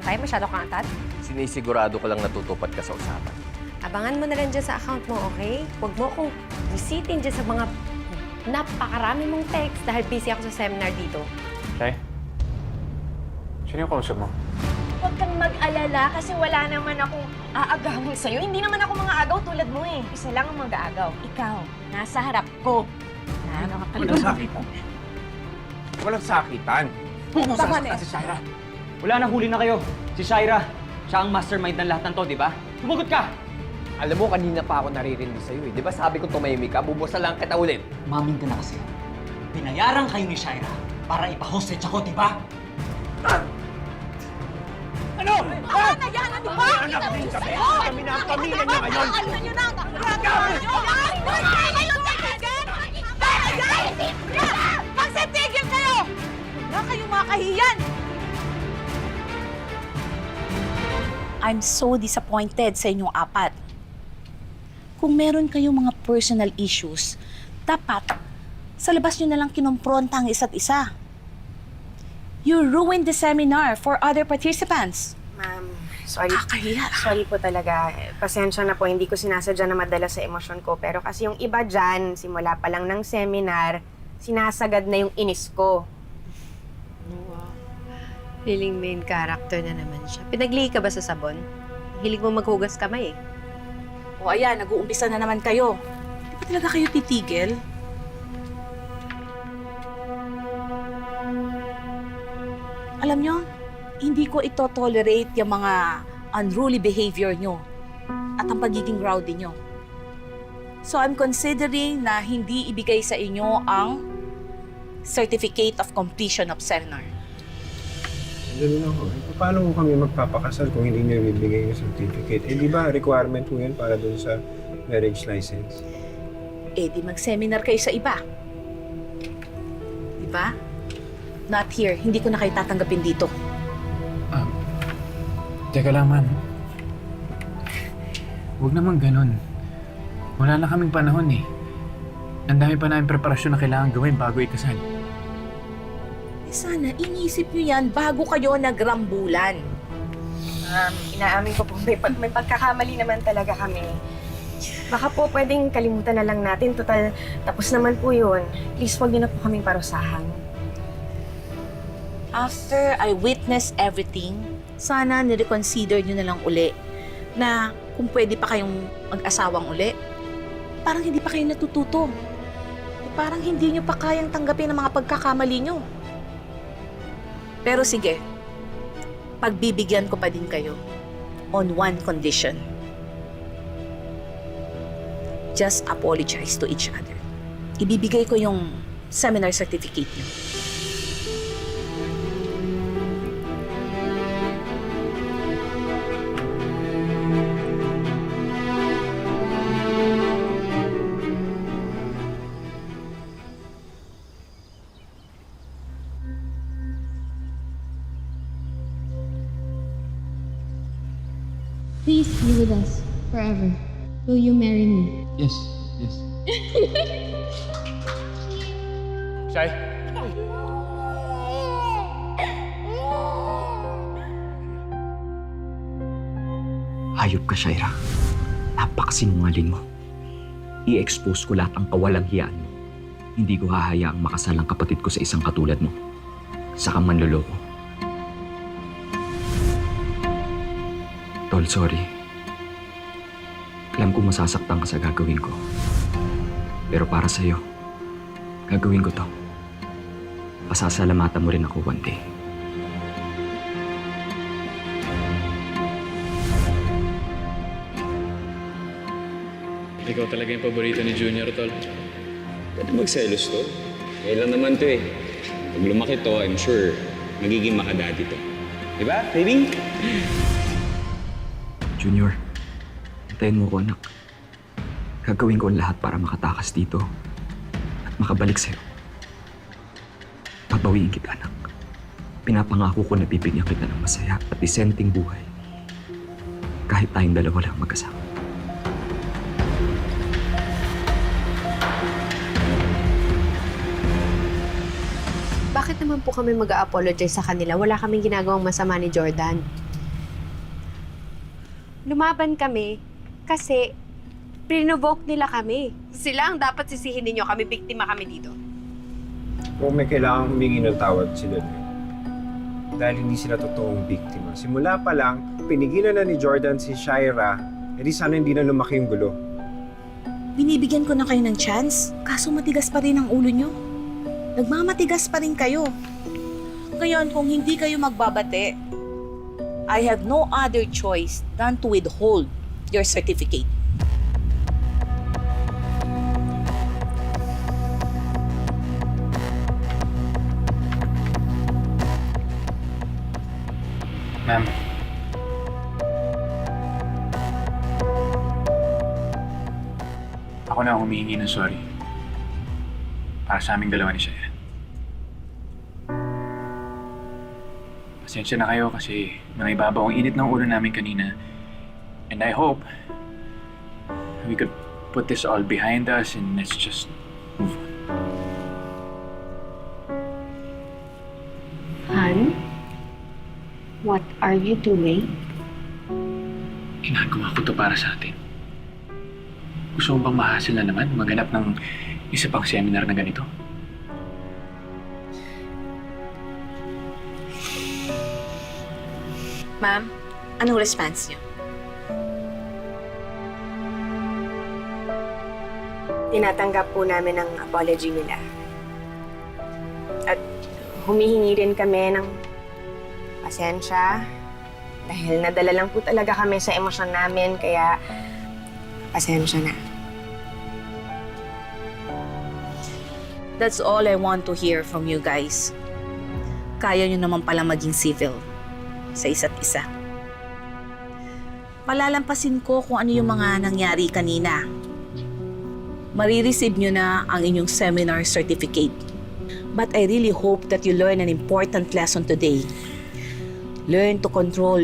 tayo? Masyado kang atat? Sinisigurado ko lang natutupad ka sa usapan. Abangan mo na lang dyan sa account mo, okay? Huwag mo akong visitin dyan sa mga napakarami mong text dahil busy ako sa seminar dito. Shay? Sino yung kausap mo? Huwag kang mag-alala kasi wala naman akong aagawin sa'yo. Hindi naman ako mga agaw tulad mo eh. Isa lang ang mag-aagaw. Ikaw, nasa harap ko. Walang sakitan. Walang sakitan. Sasaktan si Shaira. Wala na, huli na kayo. Si Shaira, siya ang mastermind ng lahat ng to, di ba? Sumagot ka! Alam mo, kanina pa ako naririnig sa'yo eh. Di ba sabi ko tumahimik ka, bubusa lang kita ulit. Mamin ka na kasi. Binayaran kayo ni Shaira para ipa-hostage ako, di ba? Ano na yan? Ano ba? Kami na ang pamilya niya ngayon. Ano nyo na? Magsitigil kayo! Wala kayong makahiyan! I'm so disappointed sa inyong apat. Kung meron kayong mga personal issues, dapat sa labas nyo na lang kinompronta ang isa't isa. You ruined the seminar for other participants. Ma'am, sorry. Kakahiya. Sorry po talaga. Pasensya na po, hindi ko sinasadya na madala sa emosyon ko. Pero kasi yung iba dyan, simula pa lang ng seminar, sinasagad na yung inis ko. Feeling main character na naman siya. Pinaglihi ka ba sa sabon? Hilig mo maghugas kamay eh. O ayan, nag-uumpisa na naman kayo. Di ba talaga kayo titigil? Alam nyo, hindi ko ito tolerate yung mga unruly behavior nyo at ang pagiging rowdy nyo. So I'm considering na hindi ibigay sa inyo ang Certificate of Completion of Seminar. Sandali lang ako. Paano mo kami magpapakasal kung hindi niyo bibigay yung certificate? Eh, di ba requirement mo yun para dun sa marriage license? Eh di mag-seminar kayo sa iba. Di ba? Not here. Hindi ko na kayo tatanggapin dito. Teka lang, ma'am. Huwag naman ganun. Wala na kaming panahon eh. Ang dami pa namin preparasyon na kailangan gawin bago ikasal. Eh sana, inisip nyo yan bago kayo nagrambulan. Inaamin ko po, may pagkakamali naman talaga kami. Baka po pwedeng kalimutan na lang natin. Total, tapos naman po yun. Please, huwag niyo na po kaming parusahan. After I witnessed everything, sana nireconsider nyo na lang uli na kung pwede pa kayong mag-asawang uli, parang hindi pa kayo natututo. Parang hindi nyo pa kayang tanggapin ang mga pagkakamali nyo. Pero sige, pagbibigyan ko pa din kayo on one condition. Just apologize to each other. Ibibigay ko yung seminar certificate nyo. Please be with us forever. Will you marry me? Yes, yes. Shay? Hayop ka, Shaira. Napakasinungaling mo. I-expose ko lahat ang kawalang hiyaan mo. Hindi ko hahayaang makasal ang kapatid ko sa isang katulad mo. Saka manloloko. Tol, sorry. Alam ko masasaktan ka sa gagawin ko. Pero para sa'yo, gagawin ko to. Pasasalamatan mo rin ako one day. Ikaw talaga yung paborito ni Junior, tol. Pwede magselos to. Kailan naman to eh. Pag lumaki to, I'm sure magiging makadati to. Diba, baby? Junior, hintayin mo ko, anak. Gagawin ko ang lahat para makatakas dito at makabalik sa'yo. Babawiin kita, anak. Pinapangako ko na bibigyan kita ng masaya at disenteng buhay. Kahit tayong dalawa lang magkasama. Bakit naman po kami mag-a-apologize sa kanila? Wala kaming ginagawang masama ni Jordan. lumaban kami kasi prinovoke nila kami. Sila ang dapat sisihin ninyo, kami biktima kami dito. Kung may kailangang humingi ng tawad sila doon. Dahil hindi sila totoong biktima. Simula pa lang, pinigilan na ni Jordan si Shaira, edi sana hindi na lumaki yung gulo. Binibigyan ko na kayo ng chance, kaso matigas pa rin ang ulo nyo. Nagmamatigas pa rin kayo. Ngayon, kung hindi kayo magbabate, I have no other choice than to withhold your certificate. Ma'am. Ako na ang humihingi ng sorry. Para sa aming dalawa ni Shaira. Pasensya na kayo kasi nangibabaw ang init ng ulo namin kanina. And I hope we could put this all behind us and let's just move on. Han? What are you doing? Ginagawa ko to para sa atin. Gusto mo bang mahasil na naman maganap ng isa pang seminar na ganito? Ma'am, anong response niyo? Tinatanggap po namin ang apology nila. At humihingi rin kami ng pasensya dahil nadala lang po talaga kami sa emosyon namin, kaya pasensya na. That's all I want to hear from you guys. Kaya nyo naman pala maging civil sa isa't isa. Palalampasin ko kung ano yung mga nangyari kanina. Marireceive nyo na ang inyong seminar certificate. But I really hope that you learn an important lesson today. Learn to control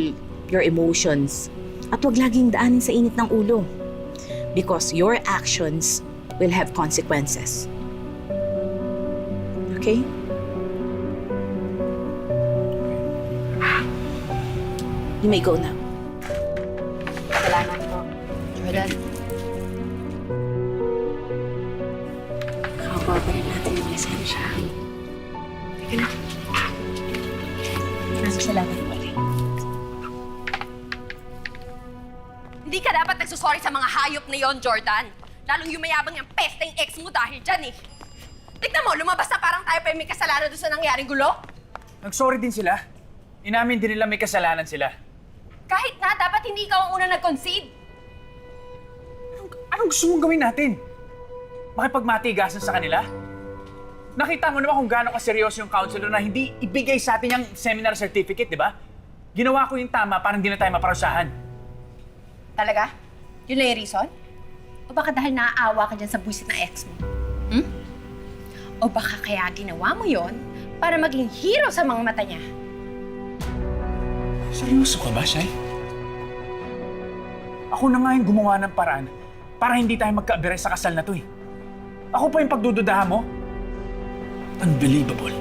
your emotions at huwag laging daanin sa init ng ulo. Because your actions will have consequences. Okay? You may go now. Salamat po. Jordan. Kapag pa rin natin yung pasensya. Teka na. Salamat po. Hindi ka dapat nagsusorry sa mga hayop na yon, Jordan. Lalong yumayabang yung pesteng ex mo dahil dyan eh. Tignan mo, lumabas na parang tayo pa yung may kasalanan doon sa nangyaring gulo. Nag-sorry din sila. Inamin din nila may kasalanan sila. Kahit na, dapat hindi ikaw ang una nag-concede. Anong gusto mong gawin natin? Makipagmatigasan sa kanila? Nakita mo naman kung gaano kaseryoso yung counselor na hindi ibigay sa atin yung seminar certificate, di ba? Ginawa ko yung tama para hindi na tayo maparusahan. Talaga? Yun lang yung reason? O baka dahil naaawa ka dyan sa buwisit na ex mo? Hmm? O baka kaya ginawa mo yon para maging hero sa mga mata niya? Seryoso ka ba, Shai? Ako na nga yung gumawa ng paraan para hindi tayo magkaabire sa kasal na to eh. Ako pa yung pagdududahan mo? Unbelievable.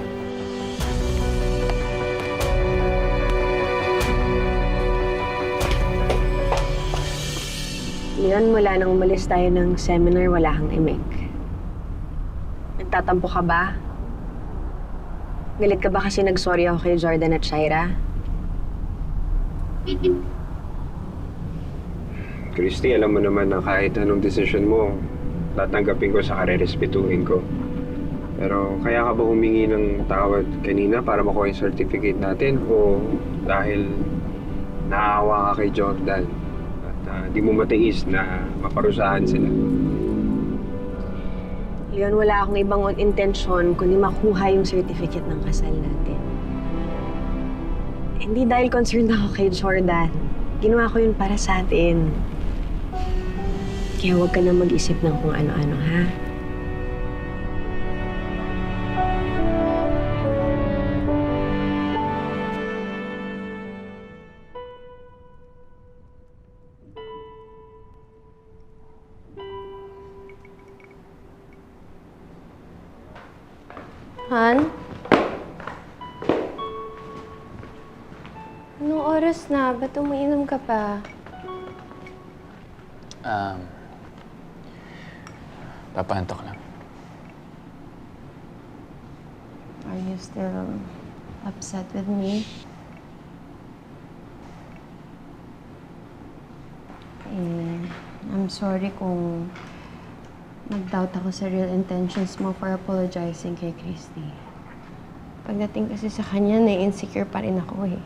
Leon, mula nang umalis tayo ng seminar, wala kang imik. Nagtatampo ka ba? Galit ka ba kasi nag-sorry ako kay Jordan at Shaira? Christy, alam mo naman na kahit anong desisyon mo, tatanggapin ko sa respetuhin ko. Pero kaya ka ba humingi ng tawad kanina para makuha yung certificate natin o dahil naawa ka kay Jordan at di mo matiis na maparusahan sila? Leon, wala akong ibang intensyon kundi makuha yung certificate ng kasal natin. Hindi dahil concerned ako kay Jordan. Ginawa ko yun para sa atin. Kaya huwag ka na mag-isip ng kung ano-ano, ha? Han? Anong oras na? Ba't umiinom ka pa? Papaantok lang. Are you still upset with me? I'm sorry kung nag-doubt ako sa real intentions mo for apologizing kay Christy. Pagdating kasi sa kanya, na-insecure pa rin ako eh.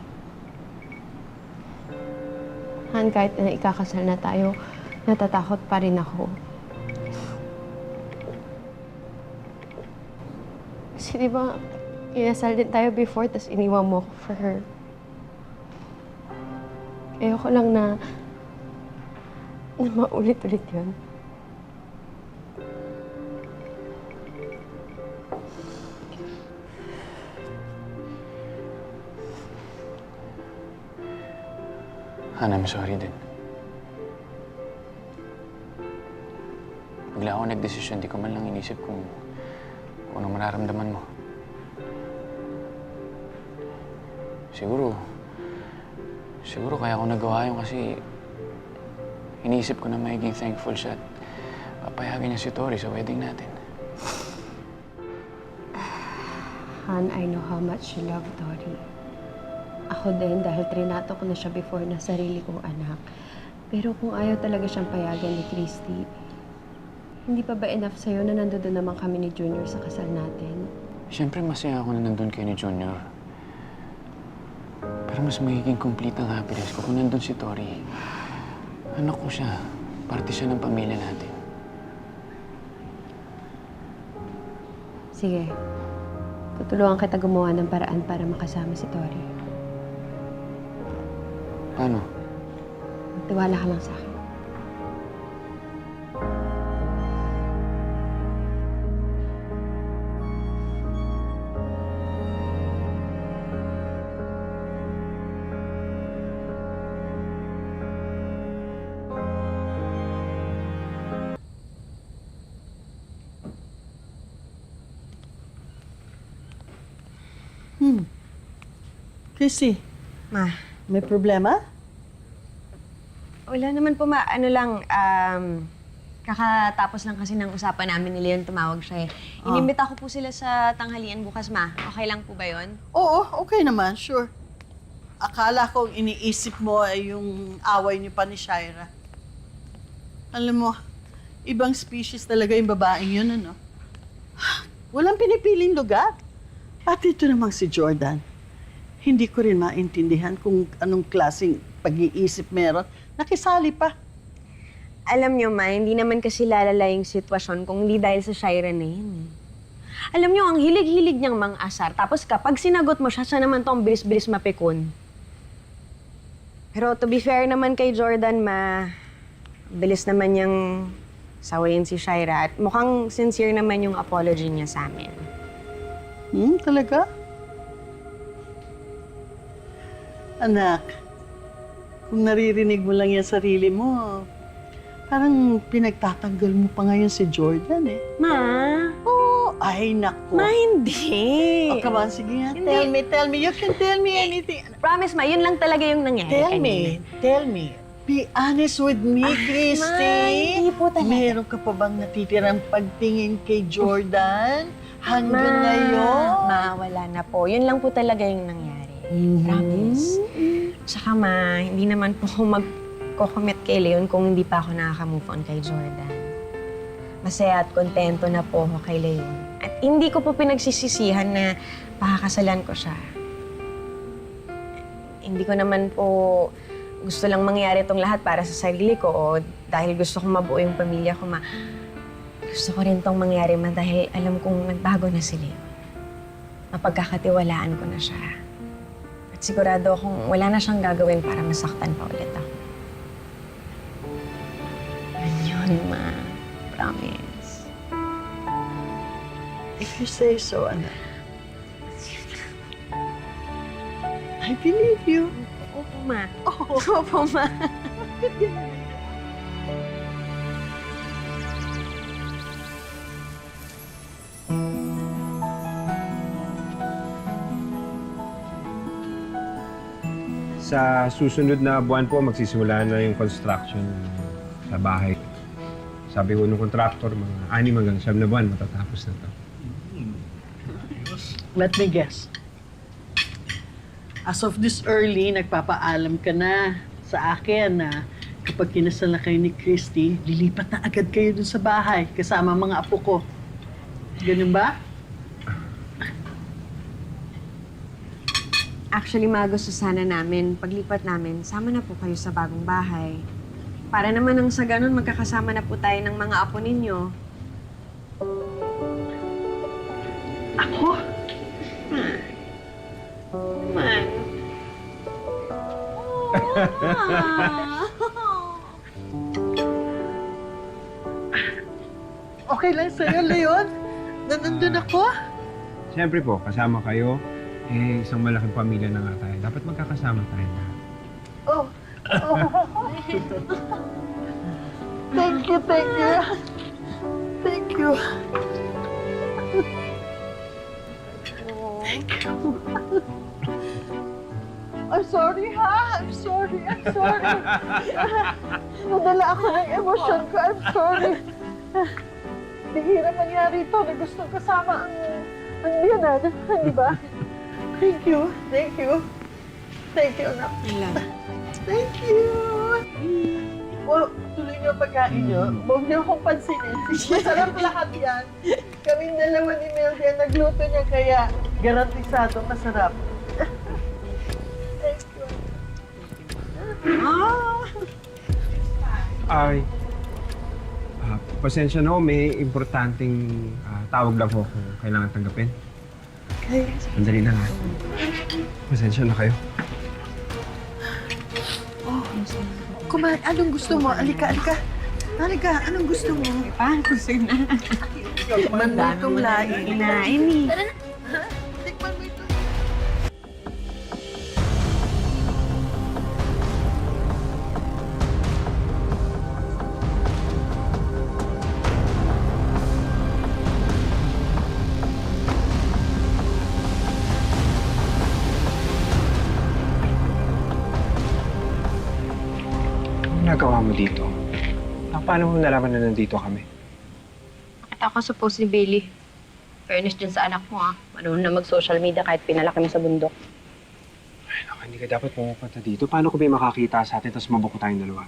Han, kahit na ikakasal na tayo, natatakot pa rin ako. Kasi di ba, kinasal din tayo before, tas iniwan mo ako for her. Ayoko lang na maulit-ulit yun. Han, I'm sorry din. Bigla ako nagdesisyon, di ko man lang inisip kung anong mararamdaman mo. Siguro kaya ako nagawa yun kasi iniisip ko na magiging thankful siya at papayagan niya si Tori sa wedding natin. Han, I know how much you love Tori. Ako din, dahil trinato ko na siya before na sarili kong anak. Pero kung ayaw talaga siyang payagan ni Christy, hindi pa ba enough sa'yo na nandoon naman kami ni Junior sa kasal natin? Siyempre masaya ako na nandun kayo ni Junior. Pero mas magiging complete ang happiness ko kung nandun si Tori. Anak ko siya. Parte siya ng pamilya natin. Sige, tutulungan kita gumawa ng paraan para makasama si Tori. Paano? Magtiwala ka lang sa akin. Chrissy, Ma, may problema? wala naman po ma. Ano lang, kakatapos lang kasi ng usapan namin ni Leon, tumawag siya eh. Inimbita ko po sila sa tanghalian bukas, ma. Okay lang po ba yon? Oo, okay naman, sure. Akala ko iniisip mo ay yung away niyo pa ni Shaira. Alam mo, ibang species talaga yung babaeng yun, ano? Walang pinipiling lugar. Pati ito namang si Jordan. Hindi ko rin maintindihan kung anong klaseng pag-iisip meron. Nakisali pa. Alam niyo, ma, hindi naman kasi lalala yung sitwasyon kung hindi dahil sa Shaira na yun eh. Alam niyo, ang hilig-hilig niyang mang-asar. Tapos kapag sinagot mo siya, siya naman to ang bilis-bilis mapikon. Pero to be fair naman kay Jordan, ma, bilis naman niyang sawayin si Shaira. At mukhang sincere naman yung apology niya sa amin. Talaga? Anak, kung naririnig mo lang yan sarili mo, parang pinagtatanggal mo pa ngayon si Jordan eh. Ma? Oh, ay naku. Ma, hindi. Oh, come on, sige nga. Hindi. Tell me. You can tell me anything. Promise, ma, yun lang talaga yung nangyari Tell me. Be honest with me, Christy. Ma, hindi po talaga. Meron ka pa bang natitirang pagtingin kay Jordan hanggang ngayon? Ma, wala na po. Yun lang po talaga yung nangyari. Promise. Tsaka ma, hindi naman po ako mag-commit kay Leon kung hindi pa ako nakaka-move on kay Jordan. Masaya at kontento na po ako kay Leon. At hindi ko po pinagsisisihan na pakakasalan ko siya. Hindi ko naman po gusto lang mangyari itong lahat para sa sarili ko o dahil gusto kong mabuo yung pamilya ko, ma. Gusto ko rin itong mangyari, ma, dahil alam kong nagbago na si Leon. Mapagkakatiwalaan ko na siya. At sigurado akong wala na siyang gagawin para masaktan pa ulit ako. Yun, ma. Promise. If you say so, anak. I believe you. Opo, ma. Opo, ma. Sa susunod na buwan po, magsisimula na yung construction ng sa bahay. Sabi ko nung kontraktor, mga 6 hanggang 7 na buwan matatapos na to. Let me guess. As of this early, nagpapaalam ka na sa akin na kapag kinasal na kayo ni Christy, lilipat na agad kayo dun sa bahay kasama ang mga apo ko. Ganun ba? Actually, mga gusto sana namin, paglipat namin, sama na po kayo sa bagong bahay. Para naman nang sa ganun, magkakasama na po tayo ng mga apo ninyo. Ako? Man. Okay lang sa'yo, Leon? Na nandun ako? Siyempre po, kasama kayo. Isang malaking pamilya na nga tayo. Dapat magkakasama tayo lahat. Oh. Thank you, thank you. Thank you. Thank you. I'm sorry, ha? I'm sorry. Nadala ako ng emosyon ko. I'm sorry. Bihira mangyari ito na gustong kasama ang biyanan. Di ba? Thank you. Thank you. Thank you, anak. Thank you. Well, tuloy niyo ang pagkain niyo. Huwag niyo akong pansinin. Masarap lahat yan. Kaming dalawa ni Meldy ang nagluto niya, kaya garantisado masarap. Thank you. Ay, pasensya na ho, may importanteng tawag lang ho kung kailangan tanggapin. Okay. Sandali lang ha. Pasensya na kayo. Kumain, anong gusto mo? Alika. Halika, anong gusto mo? Gusto na. Tikman mo itong laing. Kinain eh. Tikman mo ito. Ano nagawa mo dito? Paano mo nalaman na nandito kami? Nakita ko sa post ni Bailey. Fairness dyan sa anak mo, Marunong na mag-social media kahit pinalaki mo sa bundok. Ay, naku, hindi ka dapat pumunta dito. Paano ko ba makakita sa atin tapos mabuko tayong dalawa?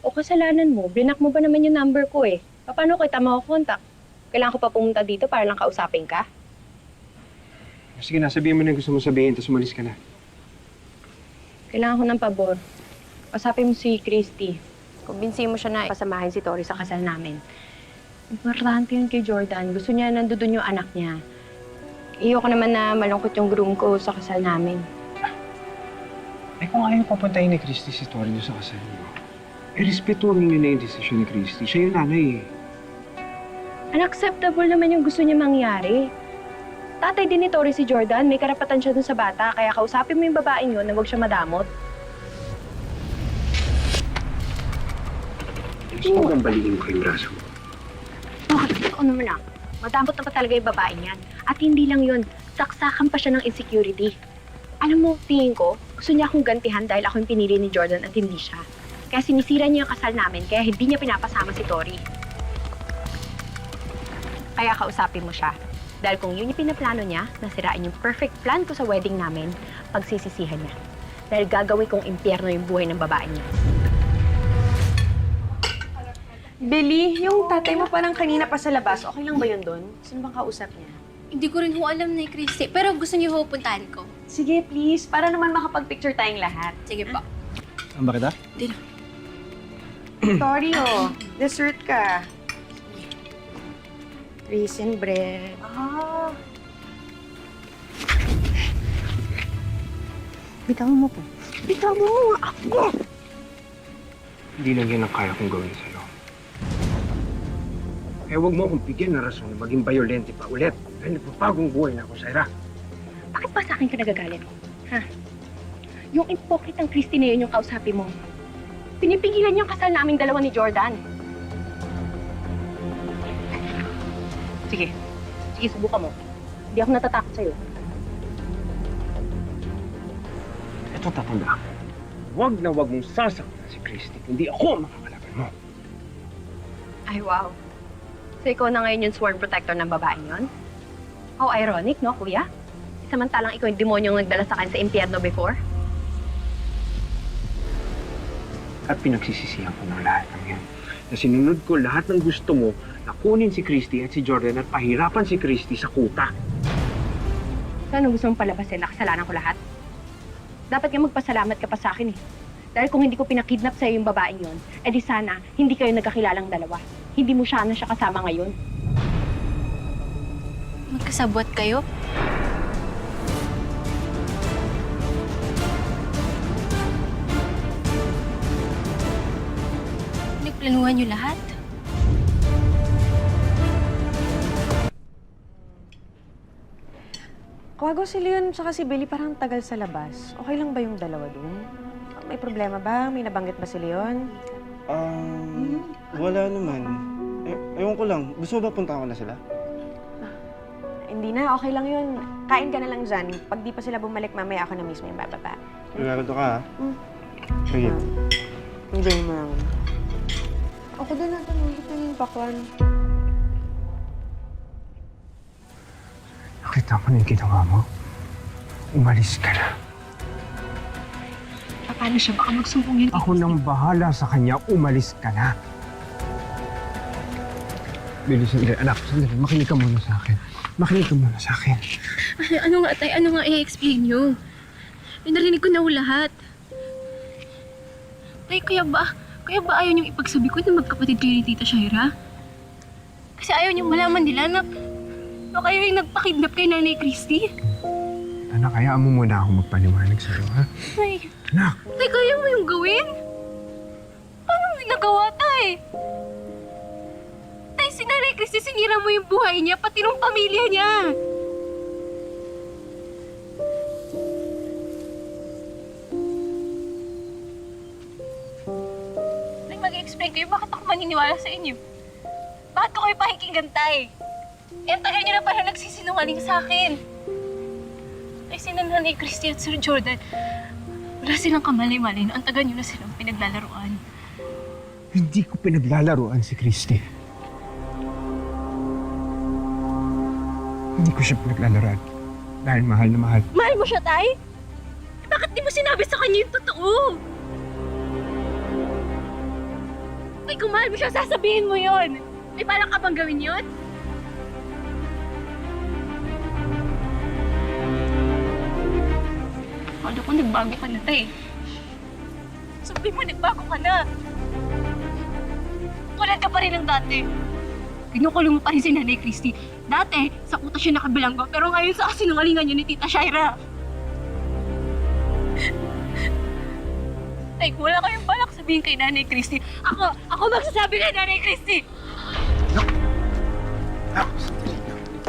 O kasalanan mo, blinak mo ba naman yung number ko eh? Paano kita makakontak? Kailangan ko pa pumunta dito para lang kausapin ka? Sige na, sabihin mo na yung gusto mo sabihin tapos umalis ka na. Kailangan ko ng pabor. Kausapin mo si Christy. Kumbinsihin mo siya na pasamahin si Tori sa kasal namin. Importante yun kay Jordan. Gusto niya nandoon yung anak niya. Iyoko naman na malungkot yung groom ko sa kasal namin. Eh kung ayaw papuntahin ni Christy si Tori sa kasal mo, respetuhin niyo na yung desisyon ni Christy. Siya yung nanay eh. Unacceptable naman yung gusto niya mangyari. Tatay din ni Tori si Jordan. May karapatan siya dun sa bata. Kaya kausapin mo yung babaeng yun na huwag siya madamot. Gusto mo bang balikin ko yung braso mo? Bakit? Totoo naman Madamot na pa talaga yung babaeng yan. At hindi lang yun, saksakan pa siya ng insecurity. Alam mo, tingin ko, gusto niya akong gantihan dahil ako yung pinili ni Jordan at hindi siya. Kaya sinisira niya yung kasal namin, kaya hindi niya pinapasama si Tori. Kaya kausapin mo siya. Dahil kung yun yung pinaplano niya, nasirain yung perfect plan ko sa wedding namin, pagsisisihan niya. Dahil gagawin kong impyerno yung buhay ng babae niya. Billy, yung tatay mo parang kanina pa sa labas. Okay lang ba yun doon? Sino bang kausap niya? Hindi ko rin ho alam ni Christy, pero gusto niyo ho puntahan ko. Sige, please. Para naman makapag-picture tayong lahat. Sige po. Saan ba kita? Tori, dessert ka. Raisin bread. Bitawan mo po. Bitawan mo ako! Hindi lang yan ang kaya kong gawin sa'yo. Eh, huwag mo akong bigyan ng rason na maging violente pa ulit. Dahil nagpapagong buhay na ako, Syra. Bakit ba sa akin ka nagagalit? Ha? Yung hypocrite ng Christy na yun yung kausapin mo. Pinipigilan niyo ang kasal naming dalawa ni Jordan. Sige. Sige, subukan mo. Hindi ako natatakot sa'yo. Ito tatandaan. Huwag na huwag mong sasaktan si Christy. Hindi ako ang makakalaban. mo. Ay, wow. So ikaw na ngayon yung sworn protector ng babaeng yon? How ironic, no, kuya? Samantalang ikaw yung demonyong nagdala sa akin sa impyerno before. At pinagsisisihan ko ng lahat ng yan. Na sinunod ko lahat ng gusto mo na kunin si Christy at si Jordan at pahirapan si Christy sa kuta. So ano gusto mong palabasin na kasalanan ko lahat? Dapat nga magpasalamat ka pa sa akin eh. Dahil kung hindi ko pinakidnap sa'yo yung babaeng yon, edi sana hindi kayo nagkakilalang dalawa. Hindi mo siya kasama ngayon. Magkasabwat kayo? Nagplanuhan niyo lahat? Kawago si Leon tsaka si Billy parang tagal sa labas. Okay lang ba yung dalawa dun? May problema ba? May nabanggit ba si Leon? Wala naman. Ewan ko lang. Gusto mo ba punta ko na sila? Hindi na, okay lang yun. Kain ka na lang dyan. Pag di pa sila bumalik, mamaya ako na mismo yung bababa. Sigurado ka, ha? Sige. Enjoy mo lang. Ako din natin, ulit na yung pakwan. Nakita mo na yung ginawa mo? Umalis ka na. Paano siya? Baka magsumbong yun. Ako nang bahala sa kanya, umalis ka na. Billy, sandali. Anak, sandali. Makinig ka muna sa akin. Makinig ka muna sa akin. Ano nga, tay? Ano nga i-explain niyo? Narinig ko na ho lahat. Tay, kaya ba ayaw niyong ipagsabi ko na magkapatid kayo ni Tita Shaira? Kasi ayaw niyong malaman nila na kayo yung nagpakidnap kay Nanay Christy? Anak, kayaan mo muna ako magpaliwanag sa'yo, ha? Tay, Anak! tay, kaya mo yung gawin? Paano mo nagawa, tay? Tay, si Nanay Christy, sinira mo yung buhay niya, pati nung pamilya niya. Tay, mag-explain kayo, bakit ako maniniwala sa inyo? Bakit ko kayo pakikinggan, tay? Eh, tagal niyo na pala nagsisinungaling sa akin. Tay, si Nanay Christy at Sir Jordan, wala silang kamalay-malay na ang tagal niyo na silang pinaglalaroan. Hindi ko pinaglalaroan si Christy. Hindi ko siya pinaglalarawan. Dahil mahal na mahal. Mahal mo siya, tay? Bakit di mo sinabi sa kanya yung totoo? Tay, kung mahal mo siya, sasabihin mo yon. May parang ka bang gawin yun? Akala ko nagbago ka na, tay. Sabi mo, nagbago ka na. Tulad ka pa rin ng dati. Kinukulong mo pa rin si Nanay Christy. Dati, sa kuta siya nakabilanggo, pero ngayon sa kasinungalingan niyo ni Tita Shaira. Tay, kung wala kayong balak sabihin kay Nanay Christy, ako magsasabi kay Nanay Christy!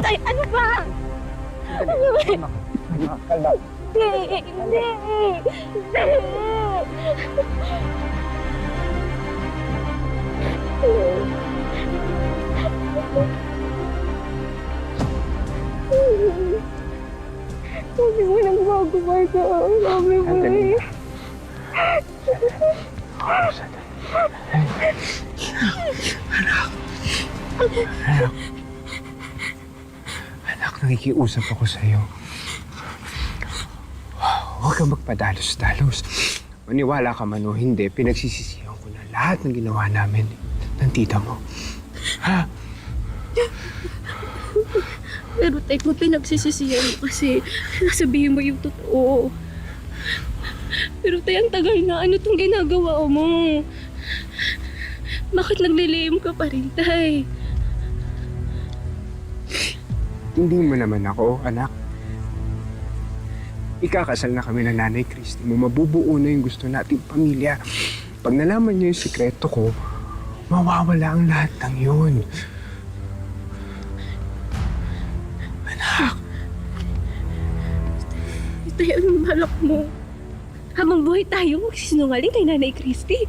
Tay, ano ba? Kalma. Hindi! Sabi mo nang bago ka sa sabi mo eh. Anak, nakikiusap ako sa'yo. Huwag kang magpadalos-dalos. Maniwala ka man o hindi, pinagsisisihan ko na lahat ng ginawa namin ng tita mo. Ha? Pero tay, kung pinagsisisihan mo kasi sabihin mo yung totoo. Pero tay, ang tagal na. Ano tong ginagawa mo? Bakit naglilihim ka pa rin, tay? Hindi mo naman ako, anak. Ikakasal na kami ng Nanay Christy mo. Mabubuo na yung gusto nating pamilya. Pag nalaman niyo yung sikreto ko, mawawala ang lahat ng yun. Anak. Tay, anong balak mo? Habang buhay tayo, magsisinungaling kay Nanay Christy.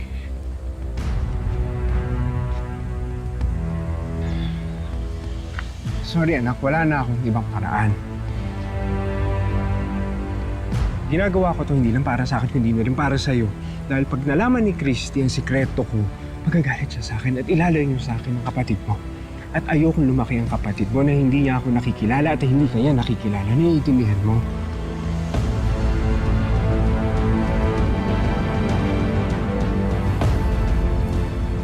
Sorry anak, wala na akong ibang paraan. Ginagawa ko to hindi lang para sa akin, kundi na rin para sa'yo. Dahil pag nalaman ni Christy ang sikreto ko, magagalit siya sa akin at ilalayo niyo sa akin ang kapatid mo. At ayokong lumaki ang kapatid mo na hindi niya ako nakikilala at hindi kanya nakikilala. Naiintindihan mo?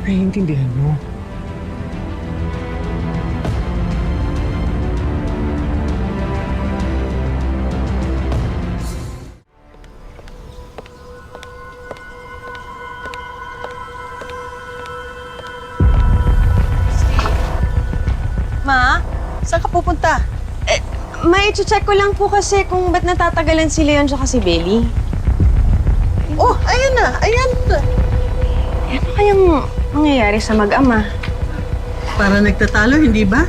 Naiintindihan mo? Ma, saan ka pupunta? Mai-check ko lang po kasi kung ba't natatagalan si Leon tsaka si Belly. Oh, ayan na, ayan na. Ano kayang mangyayari sa mag-ama? Para nagtatalo, hindi ba?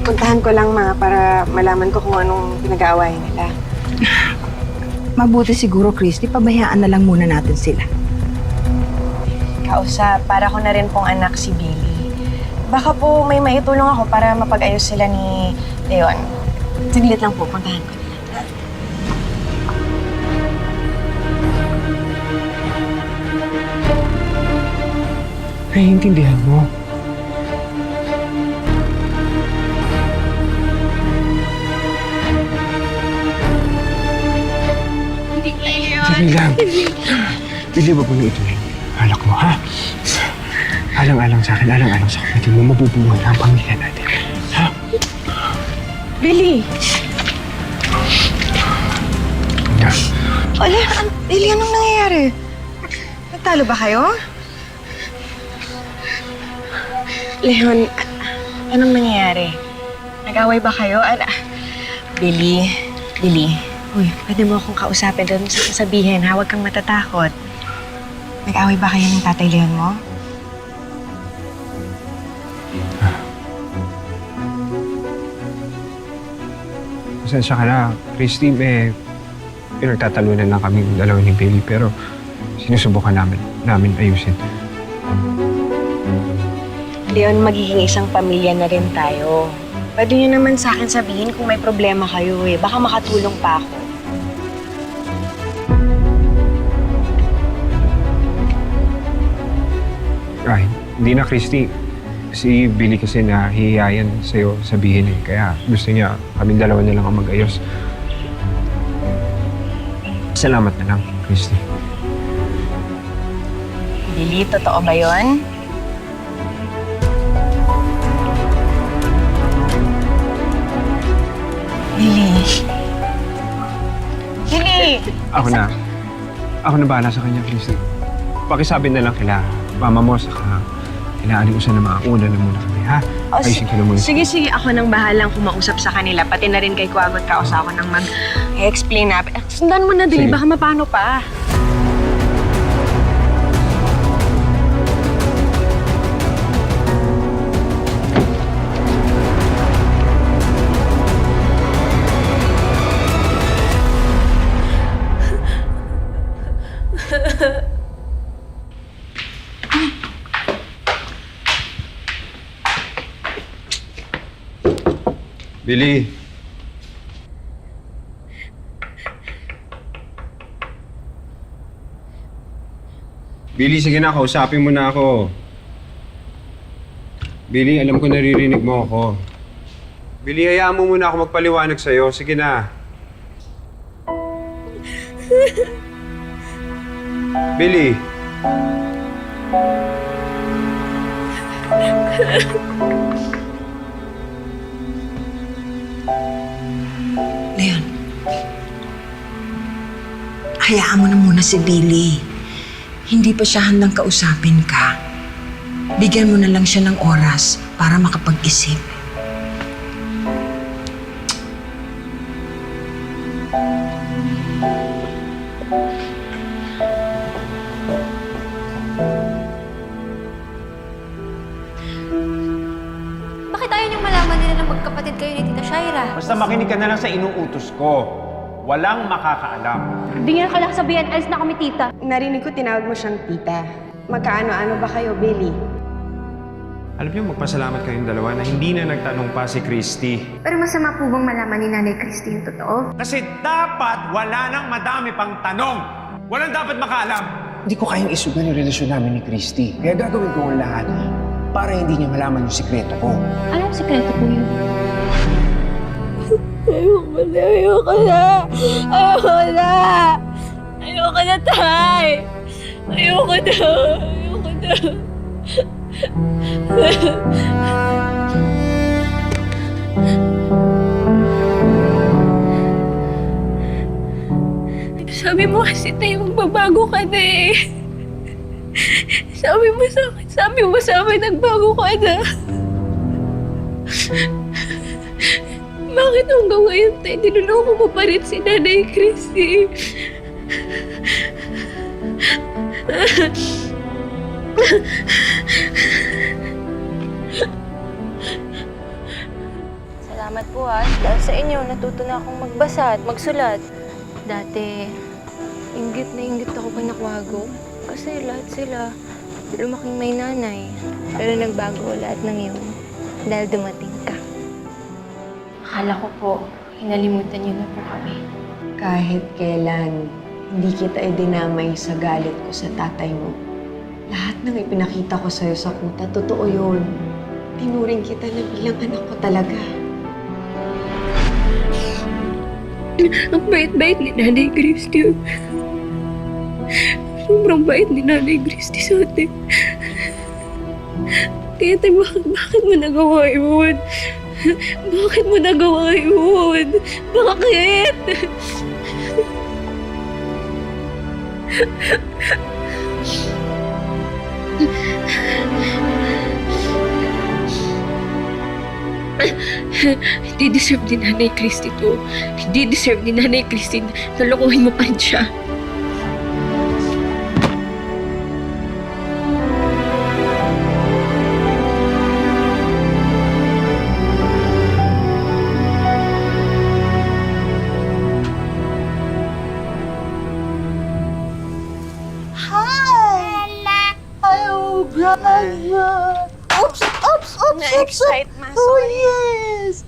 Puntahan ko lang, Ma, para malaman ko kung anong pinag-aawayan nila. Mabuti siguro, Christy, pabayaan na lang muna natin sila. Kausap, para ko na rin pong anak si Billy. Baka po may maitulong ako para mapag-ayos sila ni Leon. Saglit lang po, puntahan ko nila. Naiintindihan mo? Sige lang. Bili ba na ito eh? Alak mo, ha? Alang-alang sa akin, alang-alang sa kapatid mo, mabubuhay na ang pamilya natin. Ha? Billy! Yeah. Billy, anong nangyayari? Nagtalo ba kayo? Leon, anong nangyayari? Nag-away ba kayo? Billy, uy, pwede mo akong kausapin doon sa sasabihin, ha? Huwag kang matatakot. Nag-away ba kayo ng tatay Leon mo? Pasensya ka na, Christy, pinagtatalunan lang kami dalawa ni Billy, pero sinusubukan namin ayusin. Leon, magiging isang pamilya na rin tayo. Pwede niyo naman sa akin sabihin kung may problema kayo eh. Baka makatulong pa ako. Ay, hindi na, Christy. Si Billy kasi nahihiyayan sa'yo sabihin eh. Kaya gusto niya kaming dalawa na lang ang mag-ayos. Salamat na lang, Christy. Billy, totoo ba yun? Billy. Billy! Ako na bahala sa kanya, Christy. Pakisabi na lang kila mama mo saka inaaliusan na mga una na muna kami, ha? Ayusin ko na muna. Sige, ako nang bahalang kumausap sa kanila. Pati na rin kay Kuagot kausa ako nang mag-explain na. Sundan mo na, Billy. Sige. Baka mapano pa. Billy. Billy, sige na, kausapin mo na ako. Billy, alam ko naririnig mo ako. Billy, hayaan mo muna ako magpaliwanag sa'yo. Sige na. Billy. Leon, hayaan mo na muna si Billy. Hindi pa siya handang kausapin ka. Bigyan mo na lang siya ng oras para makapag-isip. Bakit ayaw niyong malaman nila na magkapatid kayo ni Tita Shaira? Basta makinig ka na lang sa inuutos ko. Walang makakaalam. Bigyan ka lang sabihan, alis na kami, Tita. Narinig ko tinawag mo siyang tita. Magkaano-ano ba kayo, Billy? Alam niyo, magpasalamat kayong dalawa na hindi na nagtanong pa si Christy. Pero masama po bang malaman ni Nanay Christy yung totoo? Kasi dapat wala nang madami pang tanong. Walang dapat makaalam. Hindi ko kayang isugal yung relasyon namin ni Christy. Kaya gagawin ko ang lahat para hindi niya malaman yung sikreto ko. Anong sikreto po yun? Ayoko na, ayoko na! Ayoko na! Ayoko na, Tay! Ayoko na! Ayoko na! Sabi mo kasi tayo magbabago ka na eh. Sabi mo sa akin nagbago ka na. Bakit hanggang ngayon tayo niloloko mo pa rin si Nanay Christy? Salamat po ha. Dahil sa inyo, natuto na akong magbasa at magsulat. Dati, inggit na inggit ako kay Nakwago. Kasi lahat sila lumaking may nanay. Pero nagbago lahat ng yun dahil dumating ka. Akala ko po, hinalimutan niyo na po kami. Kahit kailan, hindi kita idinamay sa galit ko sa tatay mo. Lahat ng ipinakita ko sa'yo sa kuta, totoo yun. Tinuring kita na bilang anak ko talaga. Ang bait-bait ni Nanay Christy. Sobrang bait ni Nanay Christy sa atin. Kaya tayo, bakit mo nagawa yun? Bakit mo nagawa yun? Bakit? Hindi deserve ni Nanay Christy to. Hindi deserve ni Nanay Christy na nalokohin mo pa rin siya. Hi! Hello, Grandma! Oops! Na-excite, Ma. Oh, yes!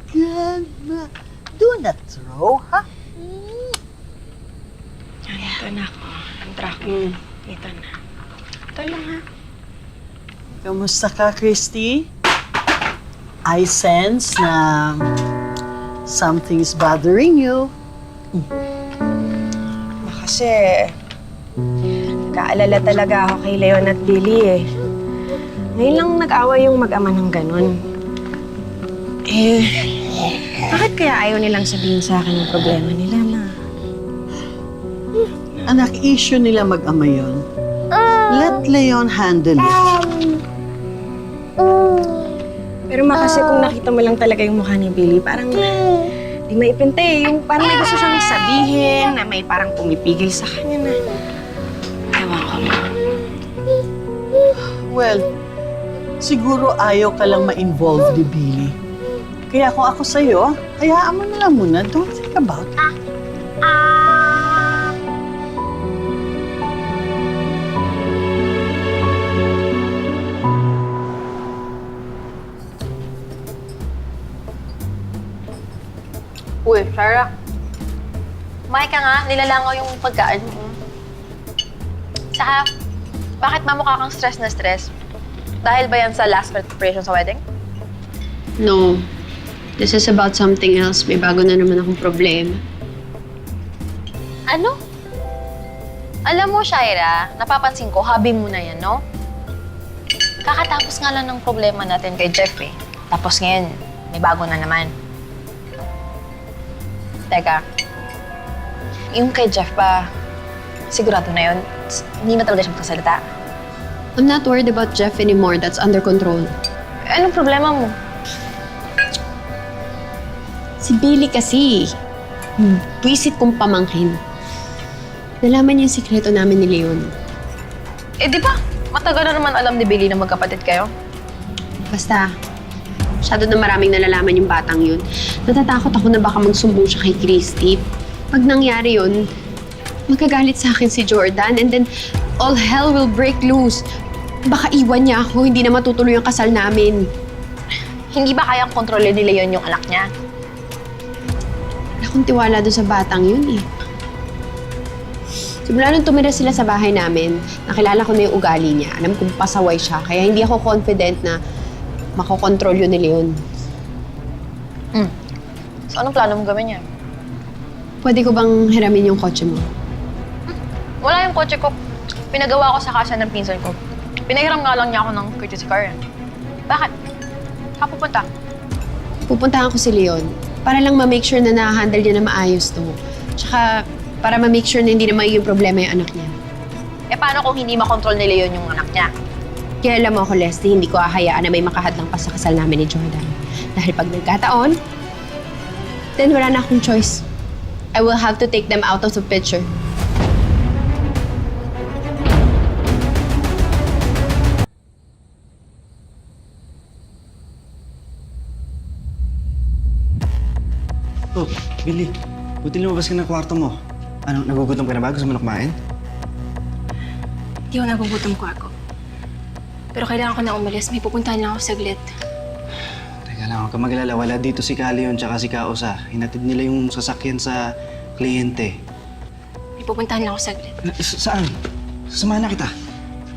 Grandma, do not throw, ha? Ito na ako. Ang truck. Ito na. Ito lang ha. Kamusta ka, Christy? I sense na something's bothering you. Kasi, kaalala talaga ako kay Leon at Billy eh. Ngayon lang nag-away yung mag-ama ng ganun. Eh, bakit kaya ayaw nilang sabihin sa akin yung problema nila, Ma? Anak, issue nila mag-ama yun. Let Leon handle it. Pero Ma, kasi kung nakita mo lang talaga yung mukha ni Billy, parang di maipinte eh. Yung parang may gusto siyang sabihin na may parang pumipigil sa kanya na. Ewan ko, Ma. Well, siguro ayaw ka lang ma-involve ni Billy. Kaya kung ako sa'yo, hayaan mo na lang muna. Don't think about it. Uy, Shara. Kumain ka nga, nilalangaw yung pagkaan mo. Saka, bakit mamukha kang stress na stress? Dahil ba yan sa last preparation sa wedding? No. This is about something else. May bago na naman akong problema. Ano? Alam mo, Shaira, napapansin ko, hobby mo na yan, no? Kakatapos nga lang ng problema natin kay Jeffrey. Tapos ngayon, may bago na naman. Teka, yung kay Jeff pa, sigurado na yun, hindi na talaga siya magsasalita. I'm not worried about Jeff anymore. That's under control. Anong problema mo? Si Billy kasi. Visit kong pamangkin. Nalaman niya yung sikreto namin ni Leon. Eh, di ba? Matagal na naman alam ni Billy na magkapatid kayo. Basta, masyado na maraming nalalaman yung batang yun. Natatakot ako na baka magsumbong siya kay Christy. Pag nangyari yun, magkagalit sa akin si Jordan and then all hell will break loose. Baka iwan niya ako, hindi na matutuloy ang kasal namin. Hindi ba kayang kontrolin ni Leon yung anak niya? Wala akong tiwala doon sa batang yun eh. Simula nung tumira sila sa bahay namin, nakilala ko na yung ugali niya. Alam kong pasaway siya, kaya hindi ako confident na makokontrol yun ni Leon. So, anong plano mo gawin niya? Pwede ko bang hiramin yung kotse mo? Wala yung kotse ko. Pinagawa ko sa kasa ng pinsan ko. Pinahiram nga lang niya ako ng courtesy car. Bakit? Saan pupunta? Pupuntahan ko si Leon para lang ma-make sure na na-handle niya na maayos to. Tsaka para ma-make sure na hindi na magiging problema yung anak niya. Eh, paano kung hindi makontrol ni Leon yung anak niya? Kaya alam mo ako, Leslie, hindi ko ahayaan na may makahadlang pa sa kasal namin ni Jordan. Dahil pag nagkataon, then wala na akong choice. I will have to take them out of the picture. Oh, Billy. Buti lumabas ka ng kwarto mo. Ano, nagugutom ka na ba? Gusto mo na kumain? Hindi ako nagugutom ko ako. Pero kailangan ko na umalis. May pupuntahan lang ako saglit. Teka lang, huwag ka mag-alala. Wala dito si Caleon tsaka si Kausa. Hinatid nila yung sasakyan sa kliyente. May pupuntahan lang ako saglit. Saan? Sasamahan na kita.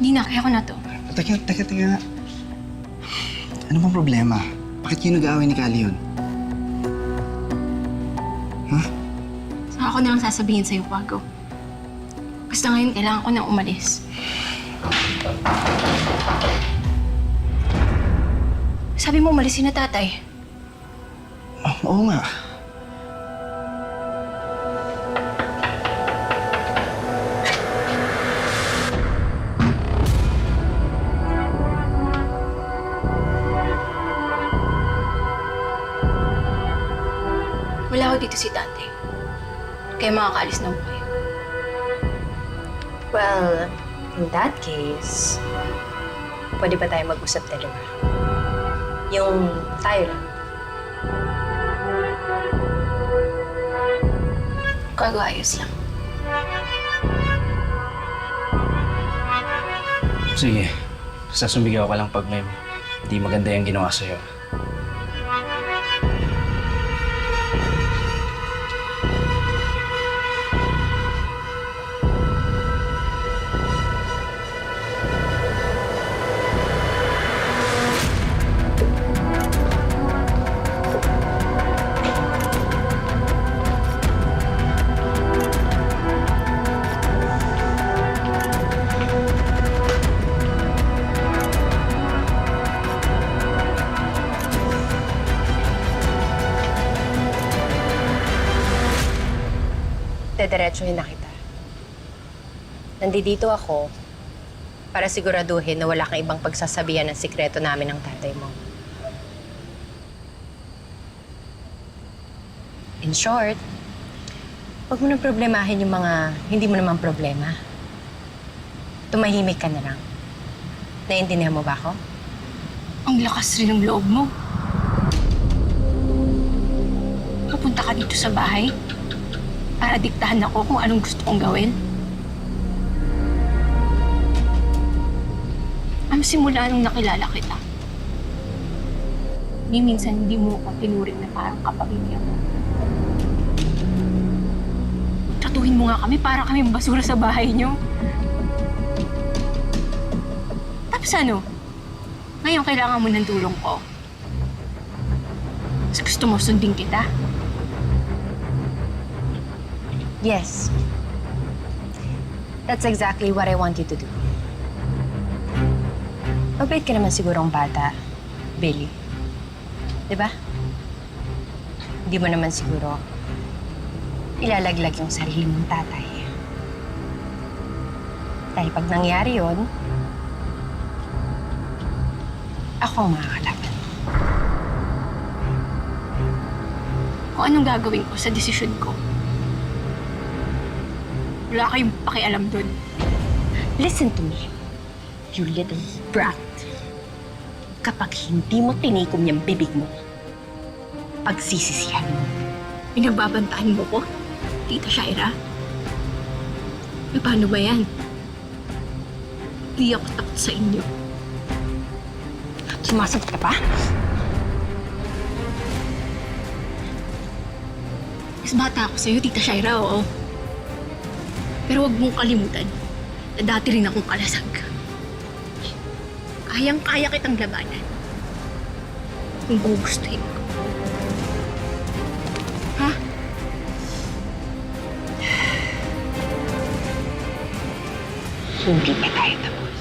Hindi na, kaya ko na to. Teka nga. Ano bang problema? Bakit kayo nag-aaway ni Caleon? Saka ako na lang sasabihin sa'yo, Kwago. Basta ngayon, kailangan ko nang umalis. Sabi mo, umalis si na tatay. Oo nga. Wala ako dito si tatay. Kaya makakaalis na ako kayo. Well, in that case, pwede ba tayo mag-usap dalawa? Yung tayo lang. Kwago, ayos lang. Sige. Basta sumigaw ka lang pag may hindi maganda yung ginawa sa'yo. Dediretsuhin na kita. Nandito ako para siguraduhin na wala kang ibang pagsasabihan ng sikreto namin ng tatay mo. In short, huwag mo nang problemahin yung mga hindi mo naman problema. Tumahimik ka na lang. Naiintindihan mo ba ako? Ang lakas rin ng loob mo. Pupunta ka dito sa bahay para diktahan ako kung anong gusto kong gawin. Simula nung nakilala kita, minsan hindi mo ako tinuring na parang kapamilya mo. Tratuhin mo nga kami para kami basura sa bahay niyo. Tapos ano? Ngayon kailangan mo ng tulong ko. Mas gusto mo sundin kita? Yes. That's exactly what I want you to do. Mabait ka naman sigurong bata, Billy. Diba? Hindi mo naman siguro ilalaglag yung sarili mong tatay. Dahil pag nangyari yun, ako ang makakalaban. Kung anong gagawin ko sa desisyon ko, wala kayong pakialam doon. Listen to me, you little brat. Kapag hindi mo tinikom yung bibig mo, pagsisisihan mo. Pinagbabantaan mo ko, Tita Shaira? E paano ba yan? Di ako takot sa inyo. Sumasagot ka pa? Mas bata ako sa'yo, Tita Shaira, oo. Pero huwag mong kalimutan na dati rin akong kalasag. Kayang-kaya kitang labanan. Kung gugustuhin ko. Ha? Hindi pa tayo tapos.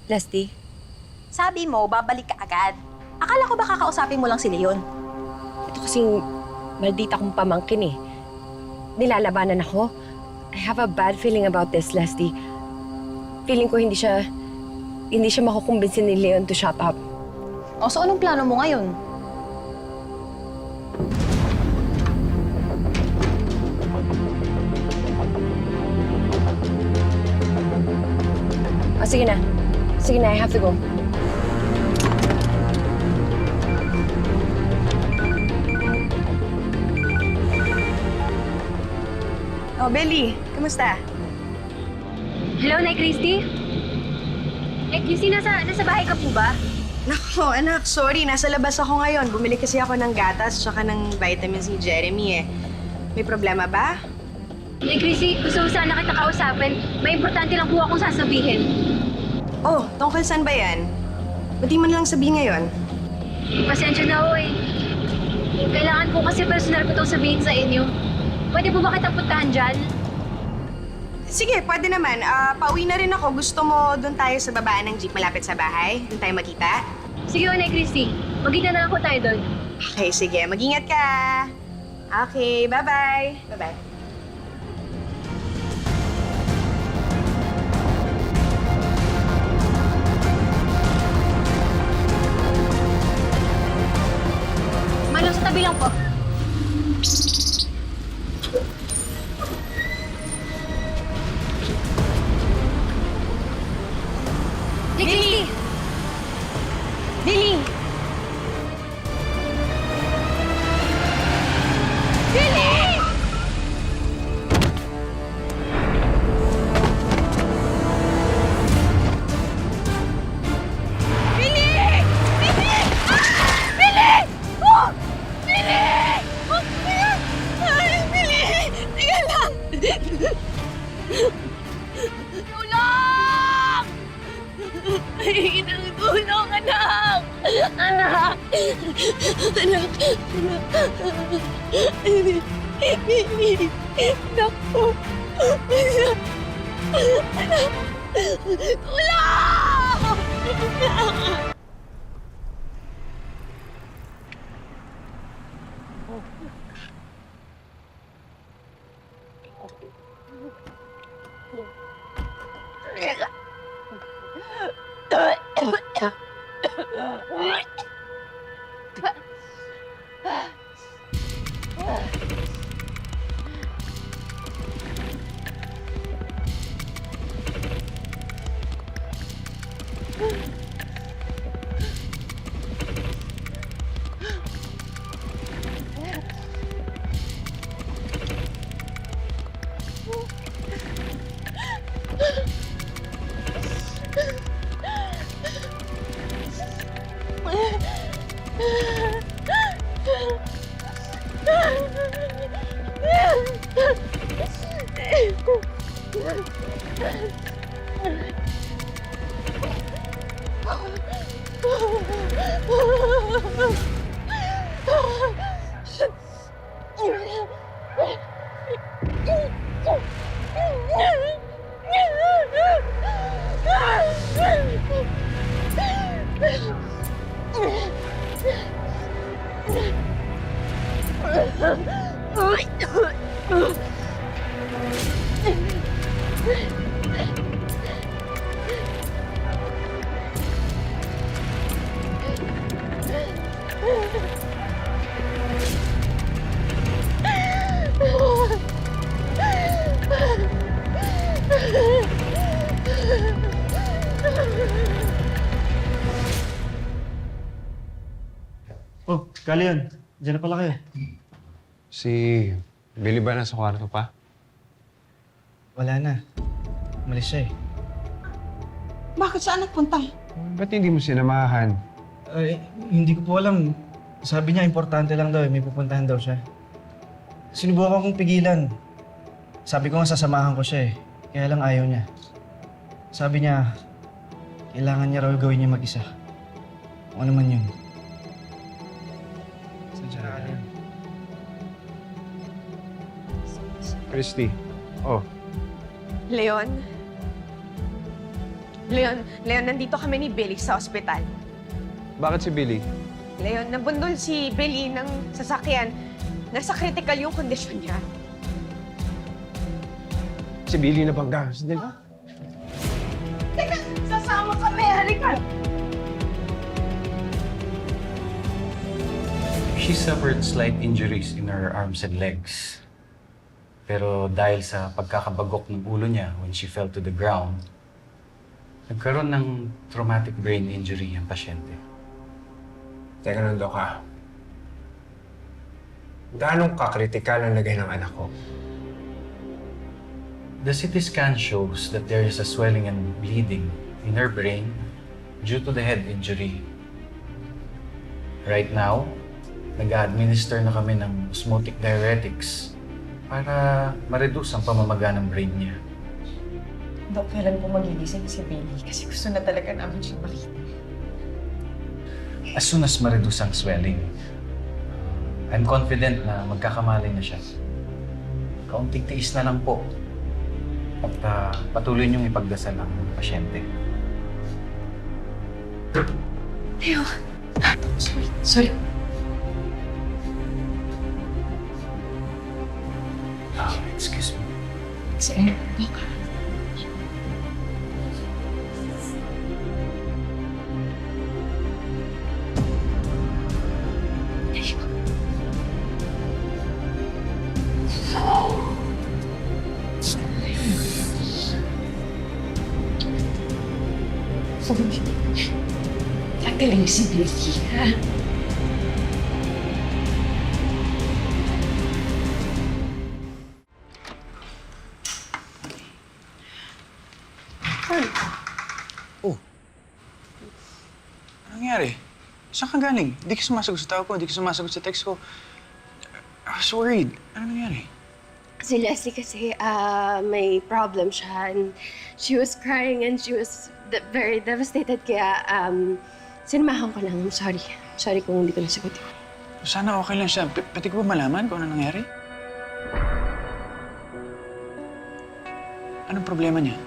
Leslie, Sabi mo, babalik ka agad. Akala ko ba kakausapin mo lang si Leon? ito kasing maldita kong pamangkin eh. Nilalabanan ako. I have a bad feeling about this, Leslie. Feeling ko hindi siya makukumbinsin ni Leon to shut up. O, so anong plano mo ngayon? Sige na. Sige na, I have to go. Oh, Belly, kamusta? Hello, Nay Christy? Nay Christy, nasa bahay ka po ba? Nako, anak, sorry. Nasa labas ako ngayon. Bumili kasi ako ng gatas tsaka ng vitamins ni Jeremy eh. May problema ba? Nay Christy, gusto ko sana kita kausapin. May importante lang po akong sasabihin. Oh, tungkol saan ba yan? Ba't di mo na lang sabihin ngayon? Pasensya na ho eh. Kailangan po kasi personal ko itong sabihin sa inyo. Pwede po ba kitang puntahan dyan? Sige, pwede naman. Pauwi na rin ako. Gusto mo doon tayo sa babaan ng jeep malapit sa bahay? Doon tayo magkita? Sige, Nay Christy. Magkita na lang po tayo doon. Okay, sige. Mag-ingat ka. Okay, bye-bye. Bye-bye. Manong sa tabi lang po. Lily! Lily! Lily! Lily! Lily! Ah! Lily! Oh! Lily! Oh! Ay, Lily! Tiga lang! Tulong! Ay, ng tulong, anak! Anak! Anak! Naku! Anak! Tulong! Leon, dyan na pala kayo. Si Billy ba nasa kwarto pa? Wala na. Umalis siya eh. Bakit saan nagpunta? Ba't hindi mo sinamahan? Ay, hindi ko po alam. Sabi niya, importante lang daw eh. May pupuntahan daw siya. Sinubukan kong pigilan. Sabi ko nga sasamahan ko siya eh. Kaya lang ayaw niya. Sabi niya, kailangan niya raw gawin niya mag-isa. Kung ano man yun. Sadya na ka Leon. Christy. Oh, Leon? Leon, nandito kami ni Billy sa ospital. bakit si Billy? Leon, nabundol si Billy ng sasakyan. Nasa critical yung kondisyon niya. Si Billy na bangga. Sandali. Teka, sasama kami. Halika! She suffered slight injuries in her arms and legs. Pero dahil sa pagkakabagok ng ulo niya when she fell to the ground, nagkaroon ng traumatic brain injury ang pasyente. Teka lang, Dok, ha? Gaano kakritikal ang lagay ng anak ko? The CT scan shows that there is a swelling and bleeding in her brain due to the head injury. Right now, nag-administer na kami ng osmotic diuretics para ma-reduce ang pamamaga ng brain niya. Dok, kailan po magigising si Billy? Kasi gusto na talaga namin siya makita. As soon as ma-reduce ang swelling, I'm confident na magkakamalay na siya. Kaunting tiis na lang po. At patuloy niyong ipagdasal ang pasyente. Leo. Sorry. Excuse me. Sir, Dok. Tagaling si Vicky, ha? Anong nangyari? Saan ka galing? Hindi ka sumasagot sa tawag ko, hindi ka sumasagot sa text ko. I was worried. Ano nangyari? Si Leslie kasi, may problem siya. And she was crying and she was very devastated. Kaya, sinamahan ko lang. I'm sorry. Sorry kung hindi ko nasagot. Sana okay lang siya. Pwede ko ba malaman kung ano nangyari? Anong problema niya?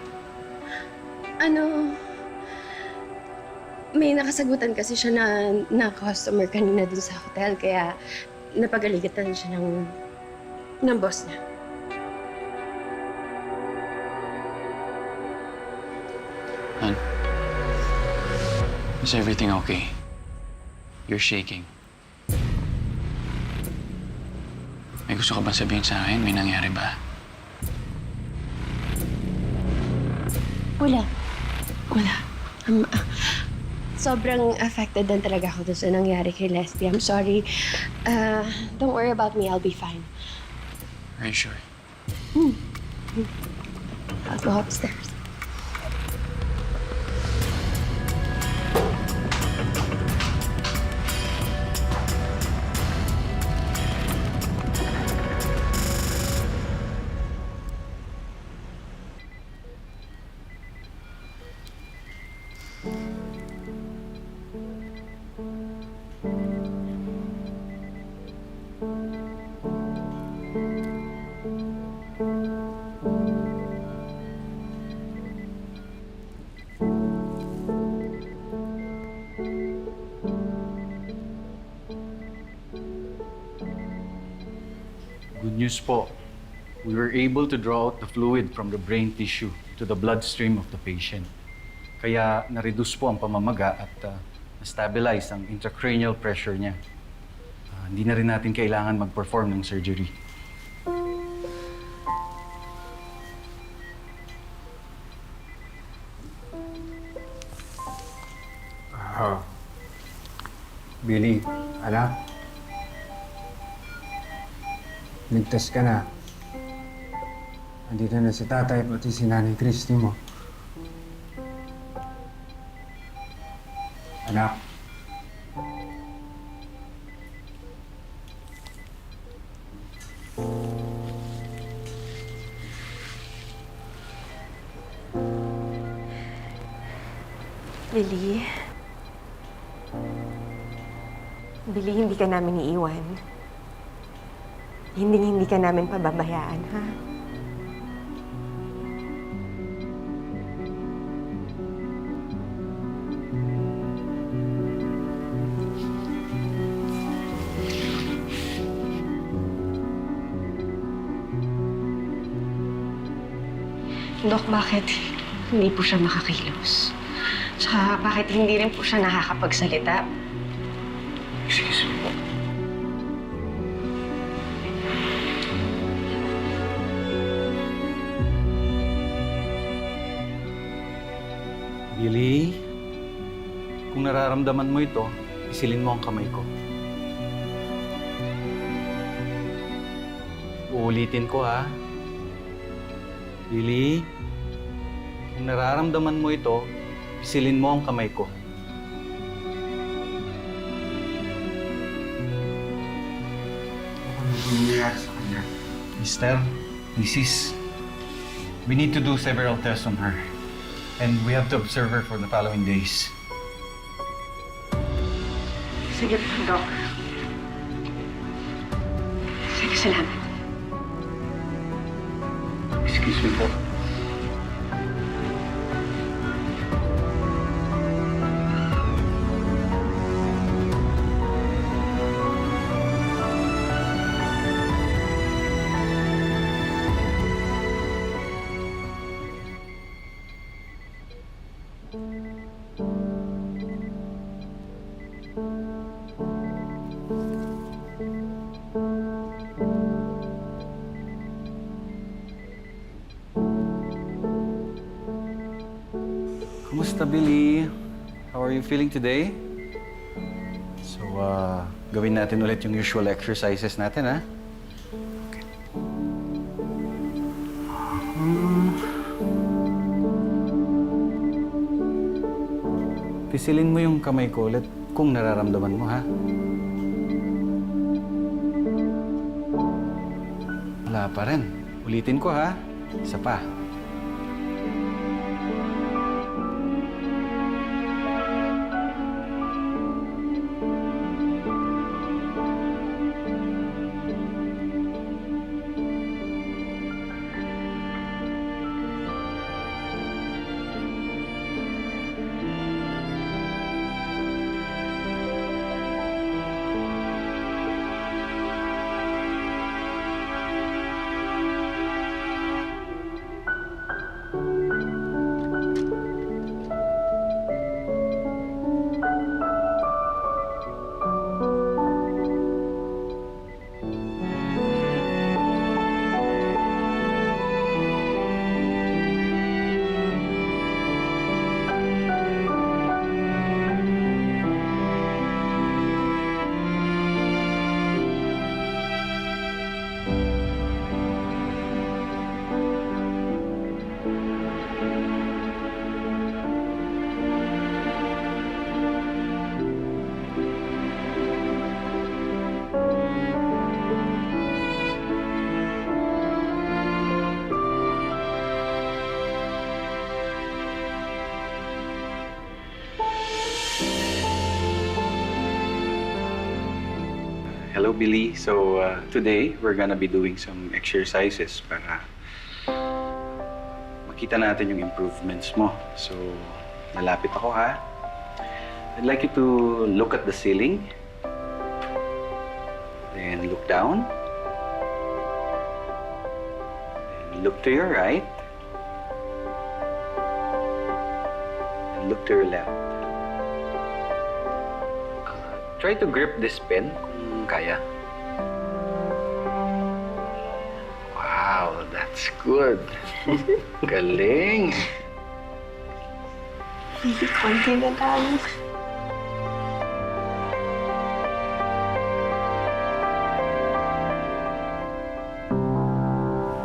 May nakasagutan kasi siya na customer kanina dun sa hotel. Kaya, napagaligatan siya ng boss niya. Han? Is everything okay? You're shaking. May gusto ka bang sabihin sa akin? May nangyari ba? Wala. Sobrang affected din talaga ako dun sa nangyari kay Leslie. I'm sorry. Don't worry about me. I'll be fine. Are you sure? I'll go upstairs. Good news po. We were able to draw out the fluid from the brain tissue to the bloodstream of the patient. Kaya na-reduce po ang pamamaga at na-stabilize ang intracranial pressure niya. Hindi na rin natin kailangan mag-perform ng surgery. Billy, anak, ligtas ka na. Andito na si tatay, pati si nanay Christy mo. Anak. Billy. Billy, hindi ka namin iiwan. Hindi ka namin pababayaan, ha? Dok, bakit hindi po siya makakilos? Tsaka bakit hindi rin po siya nakakapagsalita? Excuse me po. Billy, kung nararamdaman mo ito, isilin mo ang kamay ko. Uulitin ko ha. Billy, kung nararamdaman mo ito, isilin mo ang kamay ko. Ano nangyayari sa kanya? Mister, Mrs., we need to do several tests on her. And we have to observe her for the following days. Sige po, Dok. Sige, salamat. Excuse me po. Kumusta, Billy? How are you feeling today? So, gawin natin ulit yung usual exercises natin, ha? Okay. Pisilin mo yung kamay ko ulit kung nararamdaman mo, ha? Wala pa rin. Ulitin ko, ha? Isa pa. Hello, Billy. So, today, we're gonna be doing some exercises para makita natin yung improvements mo. So, lalapit ako, ha? I'd like you to look at the ceiling. Then look down. Then look to your right. And look to your left. Try to grip this pen kung kaya. Wow, that's good. Galing. Konti na lang.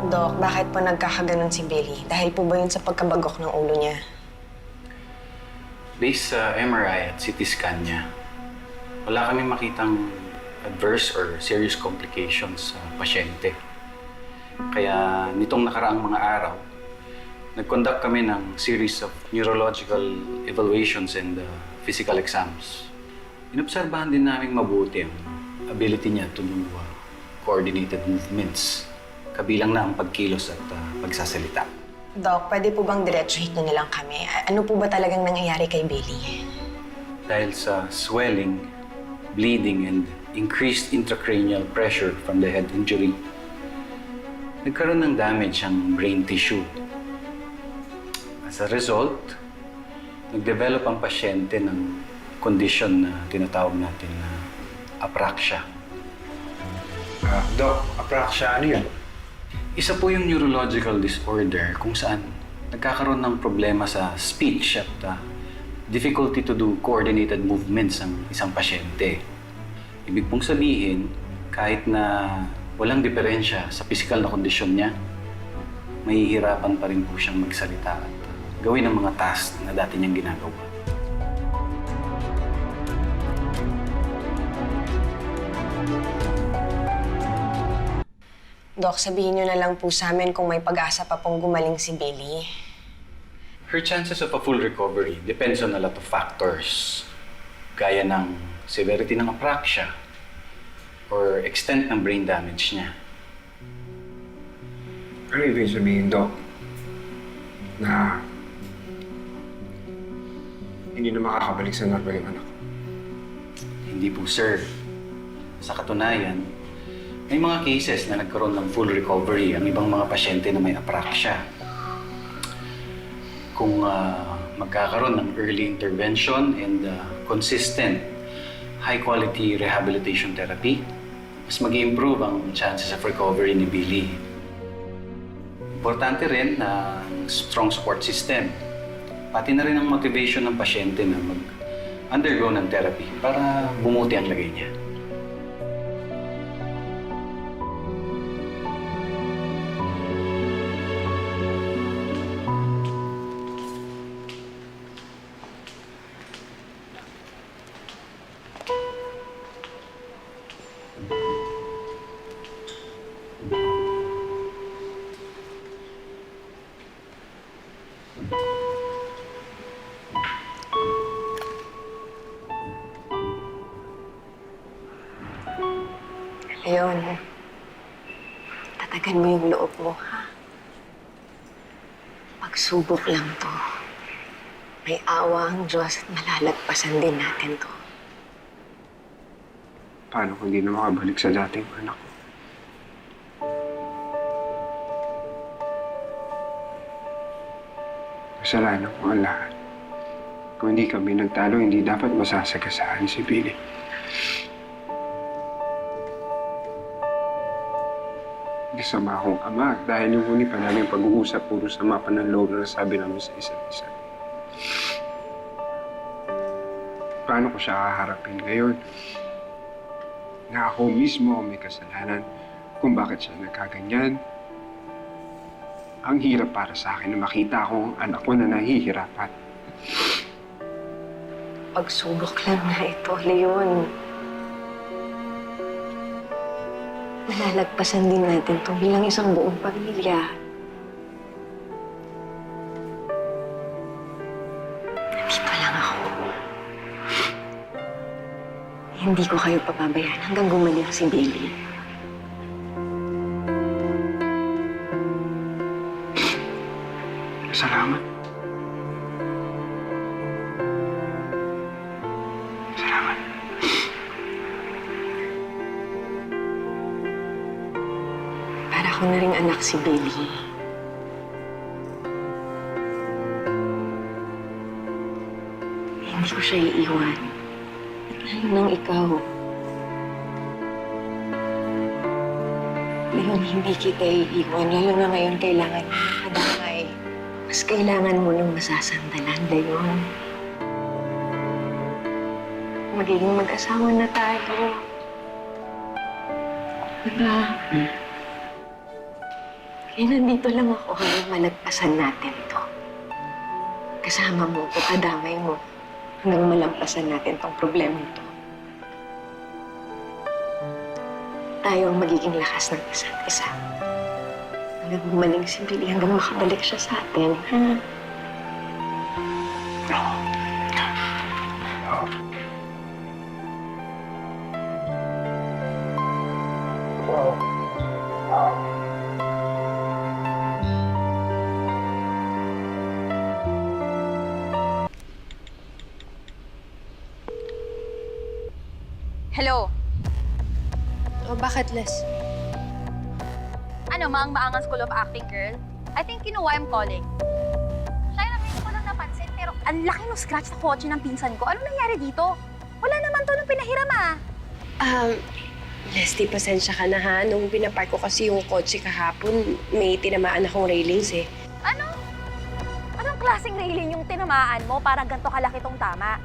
Dok, bakit po nagkakaganon si Billy? Dahil po ba yun sa pagkabagok ng ulo niya? Based sa MRI at CT scan niya, wala kami makitang adverse or serious complications sa pasyente. Kaya nitong nakaraang mga araw, nag-conduct kami ng series of neurological evaluations and physical exams. Inobserbahan din namin mabuti ang ability niya to do coordinated movements, kabilang na ang pagkilos at pagsasalita. Doc, pwede po bang diretsuhin niyo na lang kami? Ano po ba talagang nangyayari kay Billy? Dahil sa swelling, bleeding, and increased intracranial pressure from the head injury, nagkaroon ng damage ang brain tissue. As a result, nag-develop ang pasyente ng condition na tinatawag natin na apraxia. Doc, apraxia, ano yun? Isa po yung neurological disorder kung saan nagkakaroon ng problema sa speech at difficulty to do coordinated movements ang isang pasyente. Ibig pong sabihin, kahit na walang diferensya sa physical na kondisyon niya, mahihirapan pa rin po siyang magsalita at gawin ang mga tasks na dati niyang ginagawa. Doc, sabihin niyo na lang po sa amin kung may pag-asa pa pong gumaling si Billy. Her chances of a full recovery depends on a lot of factors, gaya ng severity ng apraxia or extent ng brain damage niya. Ano ibig sabihin, Doc? Na hindi na makakabalik sa normal yung anak ko? Hindi po, sir. Sa katunayan, may mga cases na nagkaroon ng full recovery ang ibang mga pasyente na may apraxia. Kung magkakaroon ng early intervention and consistent, high-quality rehabilitation therapy, mas mag-i-improve ang chances of recovery ni Billy. Importante rin na strong support system, pati na rin ang motivation ng pasyente na mag-undergo ng therapy para bumuti ang lagay niya. Leon, tatagan mo yung loob mo, ha? Pagsubok lang to. May awa ang Diyos at malalagpasan din natin to. Paano kung hindi na makabalik sa dating anak ko? Kasalanan ko ang lahat. Kung hindi kami nagtalo, hindi dapat masasagasaan si Billy. Kasama akong ama dahil yung huli pa namin pag-uusap, puro sama pa ng loob na nasabi namin sa isa't isa. Paano ko siya haharapin ngayon? Na ako mismo may kasalanan kung bakit siya nagkaganyan. Ang hirap para sa akin na makita ko ang anak ko na nahihirapan. Pagsubok lang na ito, Leon. Malalagpasan din natin ito bilang isang buong pamilya. Nandito lang ako. Hindi ko kayo papabayaan hanggang gumaling si Billy. Salamat. Salamat. Para ko na ring anak si Billy. Hindi ko siya iiwan. Lalo nang ikaw. Leon, hindi kita iiwan. Lalo na ngayon kailangan mo ng kadangay. Mas kailangan mo ng masasandalan, Leon. Magiging mag-asawa na tayo. Diba? nandito lang ako hanggang malagpasan natin to. Kasama mo ko, kadamay mo, hanggang malampasan natin tong problema to. Tayo ang magiging lakas ng isa't isa. Hanggang gumaling si Billy, hanggang makabalik siya sa atin, ha? Hello? Oh, bakit, Les? Ano, maang-maangang School of Acting, girl? I think you know why I'm calling. Shaira, ngayon ko lang napansin, pero ang laki ng scratch sa kotse ng pinsan ko. Ano nangyari dito? Wala naman to nung pinahiram, ah. Leslie, pasensya ka na ha. Nung pinapark ko kasi yung kotse kahapon, may tinamaan akong railings eh. Ano? Anong klaseng railing yung tinamaan mo para ganito kalaki tong tama?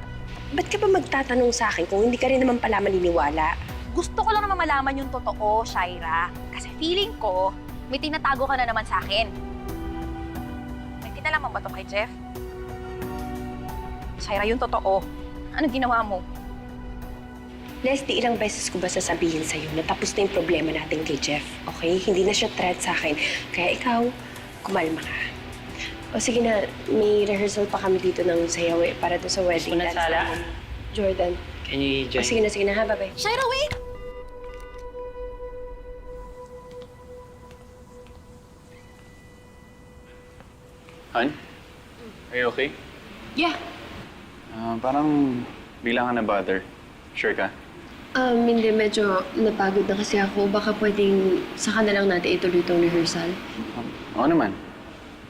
Ba't ka ba magtatanong sa akin kung hindi ka rin naman pala maniniwala? Gusto ko lang naman malaman yung totoo, Shaira. Kasi feeling ko, may tinatago ka na naman sa akin. May kinalaman ba to kay Jeff? Shaira, yung totoo. Ano ginawa mo? Leslie, ilang beses ko ba sasabihin sa'yo na tapos na yung problema natin kay Jeff, okay? Hindi na siya threat sa akin. Kaya ikaw, kumalma ka. O sige na, may rehearsal pa kami dito ng sayaw eh, para doon sa wedding. Gusto na sala? Jordan. Can you join? O sige na ha, bye-bye. Shaira, wait! Han? Are you okay? Yeah. Parang bilang ka na bother. Sure ka? Hindi, medyo napagod na kasi ako. Baka pwedeng saka na lang natin ituloy itong rehearsal. Oo naman.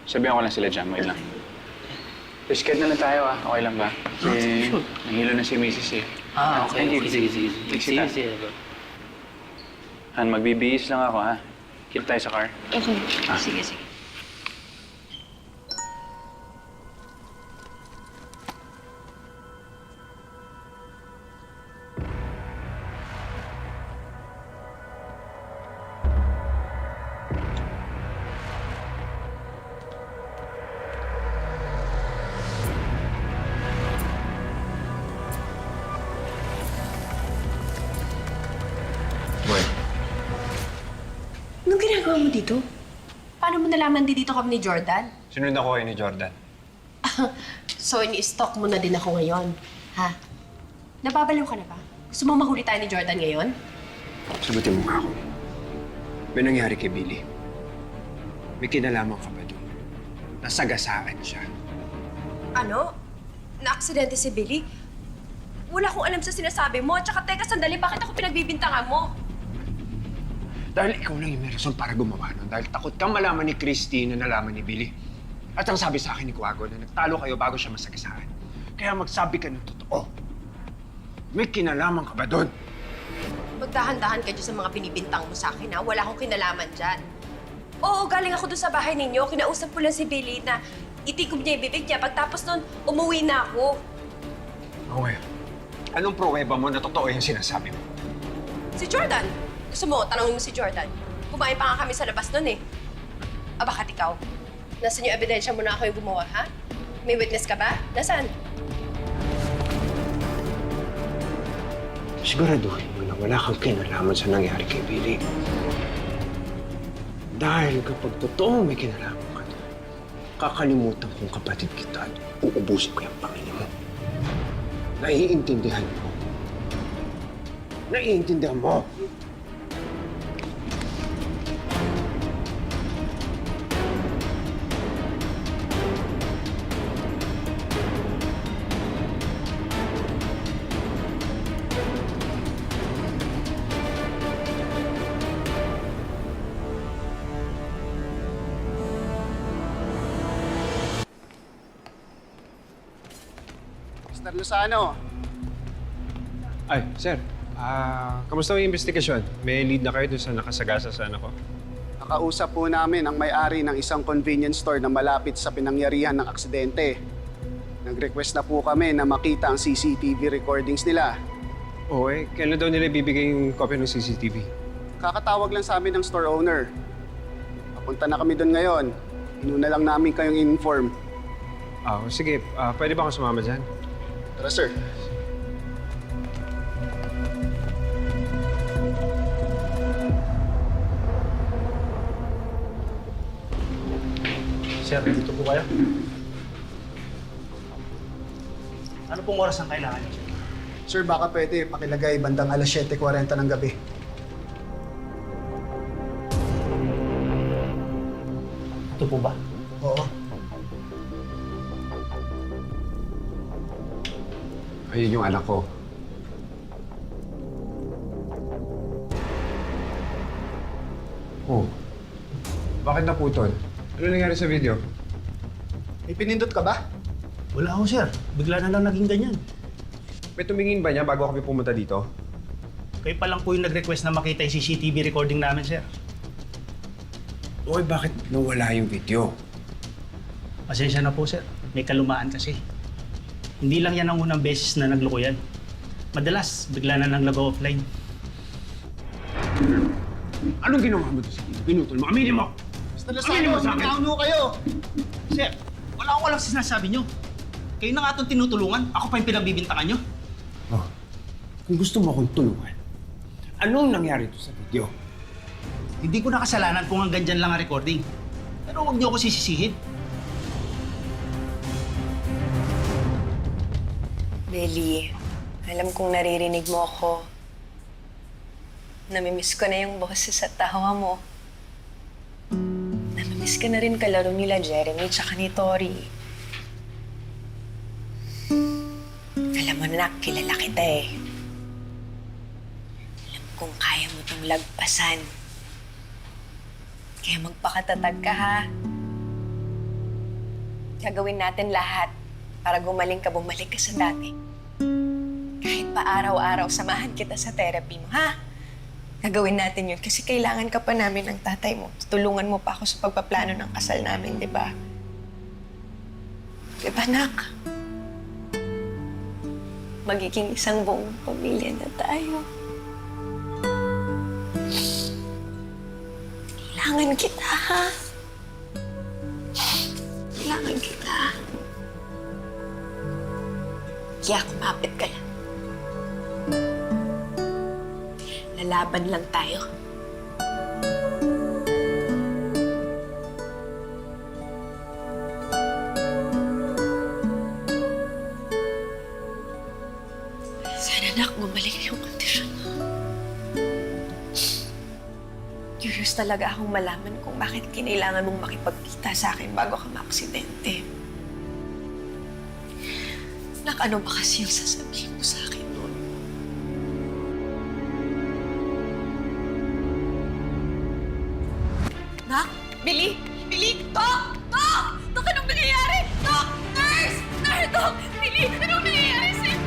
Sabihan ko lang sila dyan. Wait lang. Biscuit na lang tayo ah. Okay lang ba? Kasi nahilo na si Mrs. eh. Okay. Thank you. Sige. Han, magbibihis lang ako ha. Kita tayo sa car. Okay. Sige. Boy, Anong ginagawa mo dito? Paano mo nalaman dito kami ni Jordan? sinunod ako kayo ni Jordan. So, ini-stalk mo na din ako ngayon, ha? Nababaliw ka na ba? Gusto mo mahuli tayo ni Jordan ngayon? Sagutin mo nga ako. May nangyari kay Billy. May kinalaman ka ba doon? Nasagasaan siya. Ano? Na-aksidente si Billy? Wala akong alam sa sinasabi mo. At saka, teka, sandali, bakit ako pinagbibintangan mo? Dahil ikaw lang yung may rason para gumawa nun. Dahil takot kang malaman ni Christine na nalaman ni Billy. At ang sabi sa akin ni Kuwago na nagtalo kayo bago siya masagasaan. Kaya magsabi ka ng totoo. May kinalaman ka ba doon? Magdahan-dahan ka dyan sa mga binibintang mo sa akin, ha? Wala akong kinalaman dyan. Oo, galing ako doon sa bahay ninyo. Kinausap ko lang si Billy na itikom niya yung bibig niya. Pagtapos nun, umuwi na ako. Okay. Anong pruweba mo na totoo yung sinasabi mo? Si Jordan. Gusto mo, tanongin mo si Jordan. Kumain pa nga kami sa labas nun eh. Bakit ikaw? Nasaan yung ebidensya mo na ako yung gumawa, ha? May witness ka ba? Nasaan? Siguraduhin mo na wala kang kinalaman sa nangyari kay Billy. Dahil kapag totoo may kinalaman ka doon, kakalimutan kong kapatid kita at uubusin ko yung pamilya mo. Naiintindihan mo. Naiintindihan mo. Mr. Lozano. Ay, sir. Kamusta yung investigasyon? May lead na kayo doon sa nakasagasa sa anak ko? Nakausap po namin ang may-ari ng isang convenience store na malapit sa pinangyarihan ng aksidente. Nag-request na po kami na makita ang CCTV recordings nila. Oo kailan daw nila ibibigay yung copy ng CCTV? Kakatawag lang sa amin ng store owner. Papunta na kami doon ngayon. Inuna lang namin kayong inform. Sige. Pwede ba akong sumama dyan? Tara, sir. Sir, dito po kayo. Ano pong oras ang kailangan niyo, sir? Sir, baka pwede pakilagay bandang alas 7:40 ng gabi. Ito po ba? Oo. Ayun yung anak ko. Oh. Bakit naputol? Ano nangyari sa video? May pinindot ka ba? Wala ako, sir. Bigla na lang naging ganyan. May tumingin ba niya bago kami pumunta dito? Kayo pa lang po yung nag-request na makita yung CCTV recording namin, sir. Uy, bakit nawala yung video? Pasensya na po, sir. May kalumaan kasi. Hindi lang yan ang unang beses na nagloko yan. Madalas, bigla na lang nag-offline. Anong ginawa mo doon sa pinutol mo? Aminin mo! Basta na sa akin, kayo! Sir, walang sinasabi nyo. Kayo na nga itong tinutulungan. Ako pa yung pinagbibintangan nyo. Oh, kung gusto mo akong tulungan, anong nangyari doon sa video? Hindi ko na kasalanan kung hanggang dyan lang ang recording. Pero huwag niyo ako sisisihin. Belly, alam kong naririnig mo ako. Namimiss ko na yung boses sa tawa mo. Namimiss ka na rin kalaro nila Jeremy tsaka ni Tori. Alam mo na, kilala kita eh. Alam kong kaya mo itong lagpasan. Kaya magpakatatag ka, ha? Gagawin natin lahat para bumalik ka sa dati. Kahit pa araw-araw, samahan kita sa therapy mo, ha? Gagawin natin yun kasi kailangan ka pa namin ng tatay mo. Tulungan mo pa ako sa pagpaplano ng kasal namin, di ba? Di ba, nak? Magiging isang buong pamilya na tayo. Kailangan kita, ha? Kailangan kita. Kaya kumapit ka lang. Lalaban lang tayo. Sana nak, bumalik yung kondisyon mo. Curious talaga akong malaman kung bakit kinailangan mong makipagkita sa akin bago ka maaksidente. Nak, ano ba kasi yung sasabihin mo sa akin noon? Nak? Billy? Billy? Tok! Tok! Tok, anong nangyayari? Tok! Nurse! Nurse! Tok! Billy! Anong nangyayari sa'yo?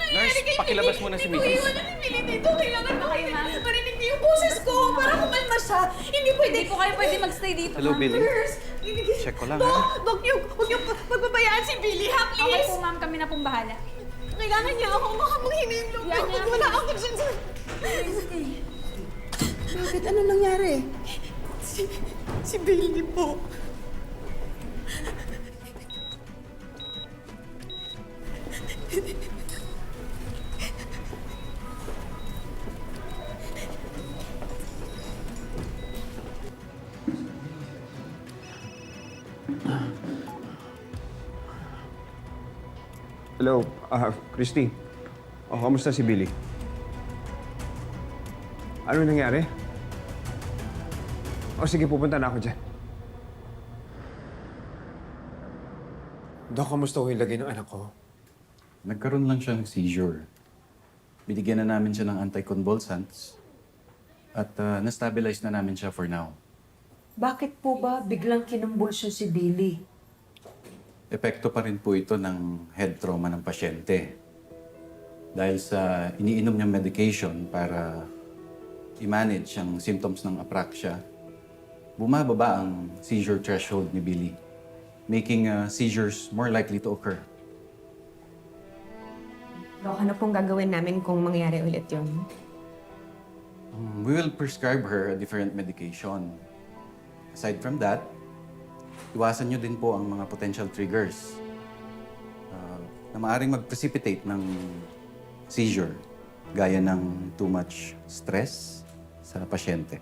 Nurse, pakilabas mo na si Mrs. Iwan na ni Billy dito. Kailangan ba kayo marinig niyo yung boses ko para kumalma siya. Hindi pwede. Hindi po kayo pwede magstay dito. Hello, Billy. Nurse! Check ko lang, Dok! ha? Dok, huwag niyo magbabayaan si Billy, ha? Okay Please! po, ma'am. Kami na pong bahala. Kailangan niya ako makamanghinay ng loob. Pag wala ako dyan sa... Bakit? Ano nangyari? Si Billy po. Hello, Christy. Kamusta si Billy? Ano nangyari? Sige, pupunta na ako dyan. Dok, kamusta ko ilagay ng anak ko? Nagkaroon lang siya ng seizure. Binigyan na namin siya ng anticonvulsants at na-stabilize na namin siya for now. Bakit po ba biglang kinumbulsyon si Billy? Epekto pa rin po ito ng head trauma ng pasyente. Dahil sa iniinom niyang medication para i-manage ang symptoms ng apraxia, bumababa ang seizure threshold ni Billy, making seizures more likely to occur. Dok, ano pong gagawin namin kung mangyari ulit yun? we will prescribe her a different medication. Aside from that, iwasan nyo din po ang mga potential triggers na maaaring mag-precipitate ng seizure, gaya ng too much stress sa pasyente.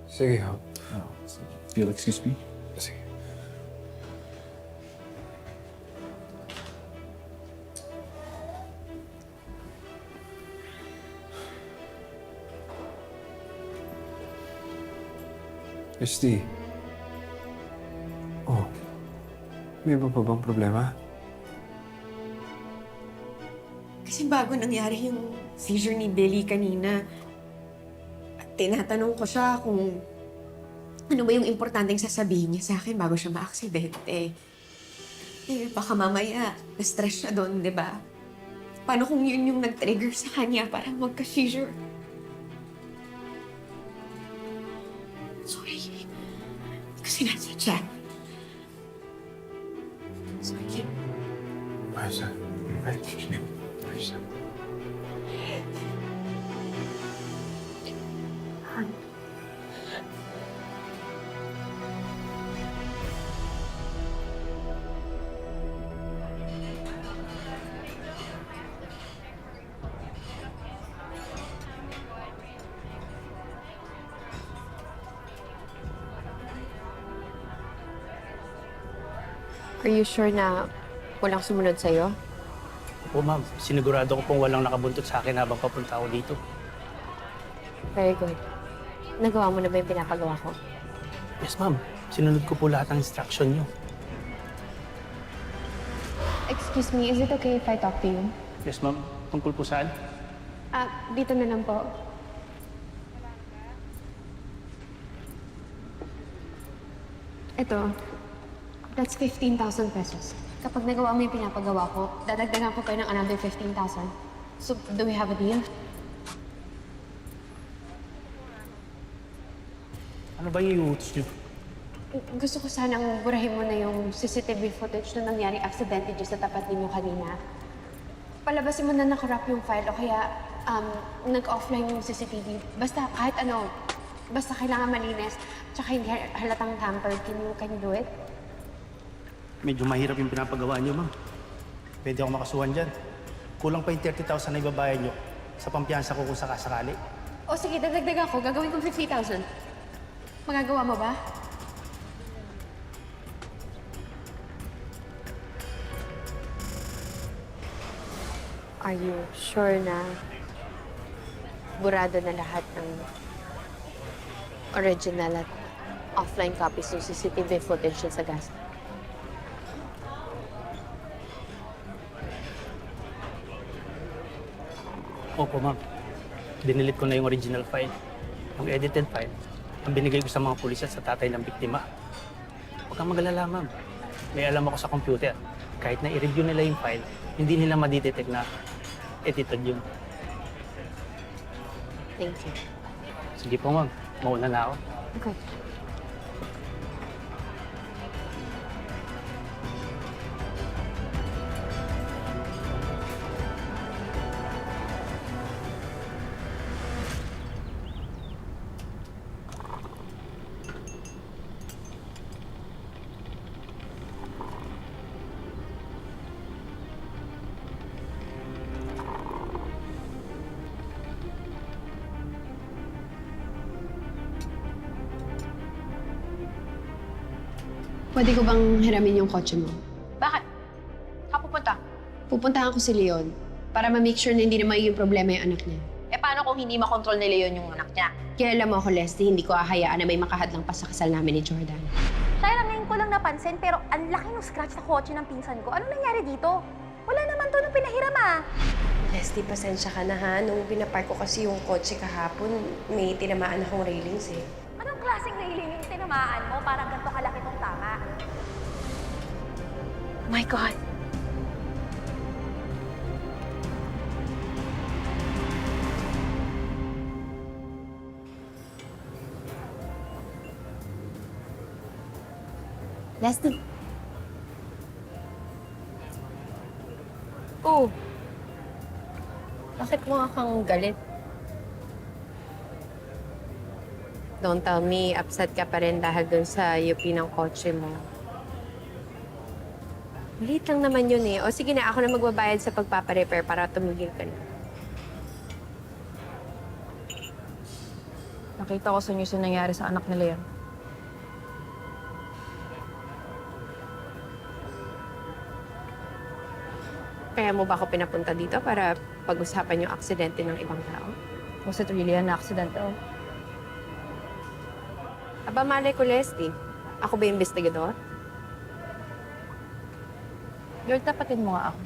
Sige, ha? You'll excuse me? Sige. Christy. Oh. May iba pa bang problema? Kasi bago nangyari yung seizure ni Billy kanina, tinatanong ko siya kung ano ba yung importanteng sasabihin niya sa akin bago siya maaksidente. Eh, baka mamaya, na-stress siya doon, di ba? Paano kung yun yung nag-trigger sa kanya para magka-seizure? Sorry. Hindi ko sinasadya. Sorry. Ayos na. Ayos na. Are you sure na walang sumunod sa'yo? Opo, ma'am. Sinigurado ko pong walang nakabuntot sa akin habang papunta ako dito. Very good. Nagawa mo na ba yung pinapagawa ko? Yes, ma'am. Sinunod ko po lahat ng instruction niyo. Excuse me, is it okay if I talk to you? Yes, ma'am. Tungkol po saan? Dito na lang po. Ito, that's 15,000 pesos. Kapag nagawa mo yung pinapagawa ko, dadagdagan ko kayo ng another 15,000. So, do we have a deal? Ano ba yung iutos niyo? Gusto ko sanang burahin mo na yung CCTV footage na nangyaring aksidente dyan sa tapat ninyo kanina. Palabasin mo na nakarap yung file o kaya nag-offline yung CCTV. Basta kahit ano, basta kailangan malinis, tsaka hindi halatang tampered. Can you do it? Medyo mahirap yung pinapagawa niyo, ma'am. Pwede ako makasuhan dyan. Kulang pa yung 30,000 na ibabayad niyo sa pampiyansa ko kung sakasakali. O sige, dadagdagan ko. Gagawin kong 50,000. Magagawa mo ba? Are you sure na burado na lahat ng original at offline copies ng CCTV footage sa gas? Opo, ma'am. Dinilit ko na yung original file. Yung edited file, ang binigay ko sa mga pulis at sa tatay ng biktima. Huwag kang mag-alala, ma'am. May alam ako sa computer. Kahit na i-review nila yung file, hindi nila madidetect na edited yun. Thank you. Sige po, ma'am. Mauna na ako. Okay. Pwede ko bang hiramin yung kotse mo? Bakit? Saan pupunta? Pupuntahan ko si Leon para ma-make sure na hindi na magiging problema yung anak niya. Eh paano kung hindi makontrol ni Leon yung anak niya? Kilala mo ako, Leslie, hindi ko ahayaan na may makahadlang pa sa kasal namin ni Jordan. Shaira, ngayon ko lang napansin pero ang laki ng scratch sa kotse ng pinsan ko. Ano nangyari dito? Wala naman to nung pinahiram ah. Leslie, pasensya ka na ha. Nung pinapark ko kasi yung kotse kahapon, may tinamaan akong railings eh. Anong klaseng nailing yung tinamaan mo? Parang ganito kalaki tong tama. Oh my God! Leslie. Oh. Bakit mukha kang galit? Don't tell me, upset ka pa rin dahil dun sa UP ng kotse mo. Maliit lang naman yun eh. O sige na, ako na magbabayad sa pagpaparepair para tumigil ka na. Nakita ko sa news yung nangyari sa anak nila yan. Kaya mo ba ako pinapunta dito para pag-usapan yung aksidente ng ibang tao? Was it really an accident, oh? Aba, malay ko, Leslie. Ako ba yung investigador? Girl, tapatin mo nga ako.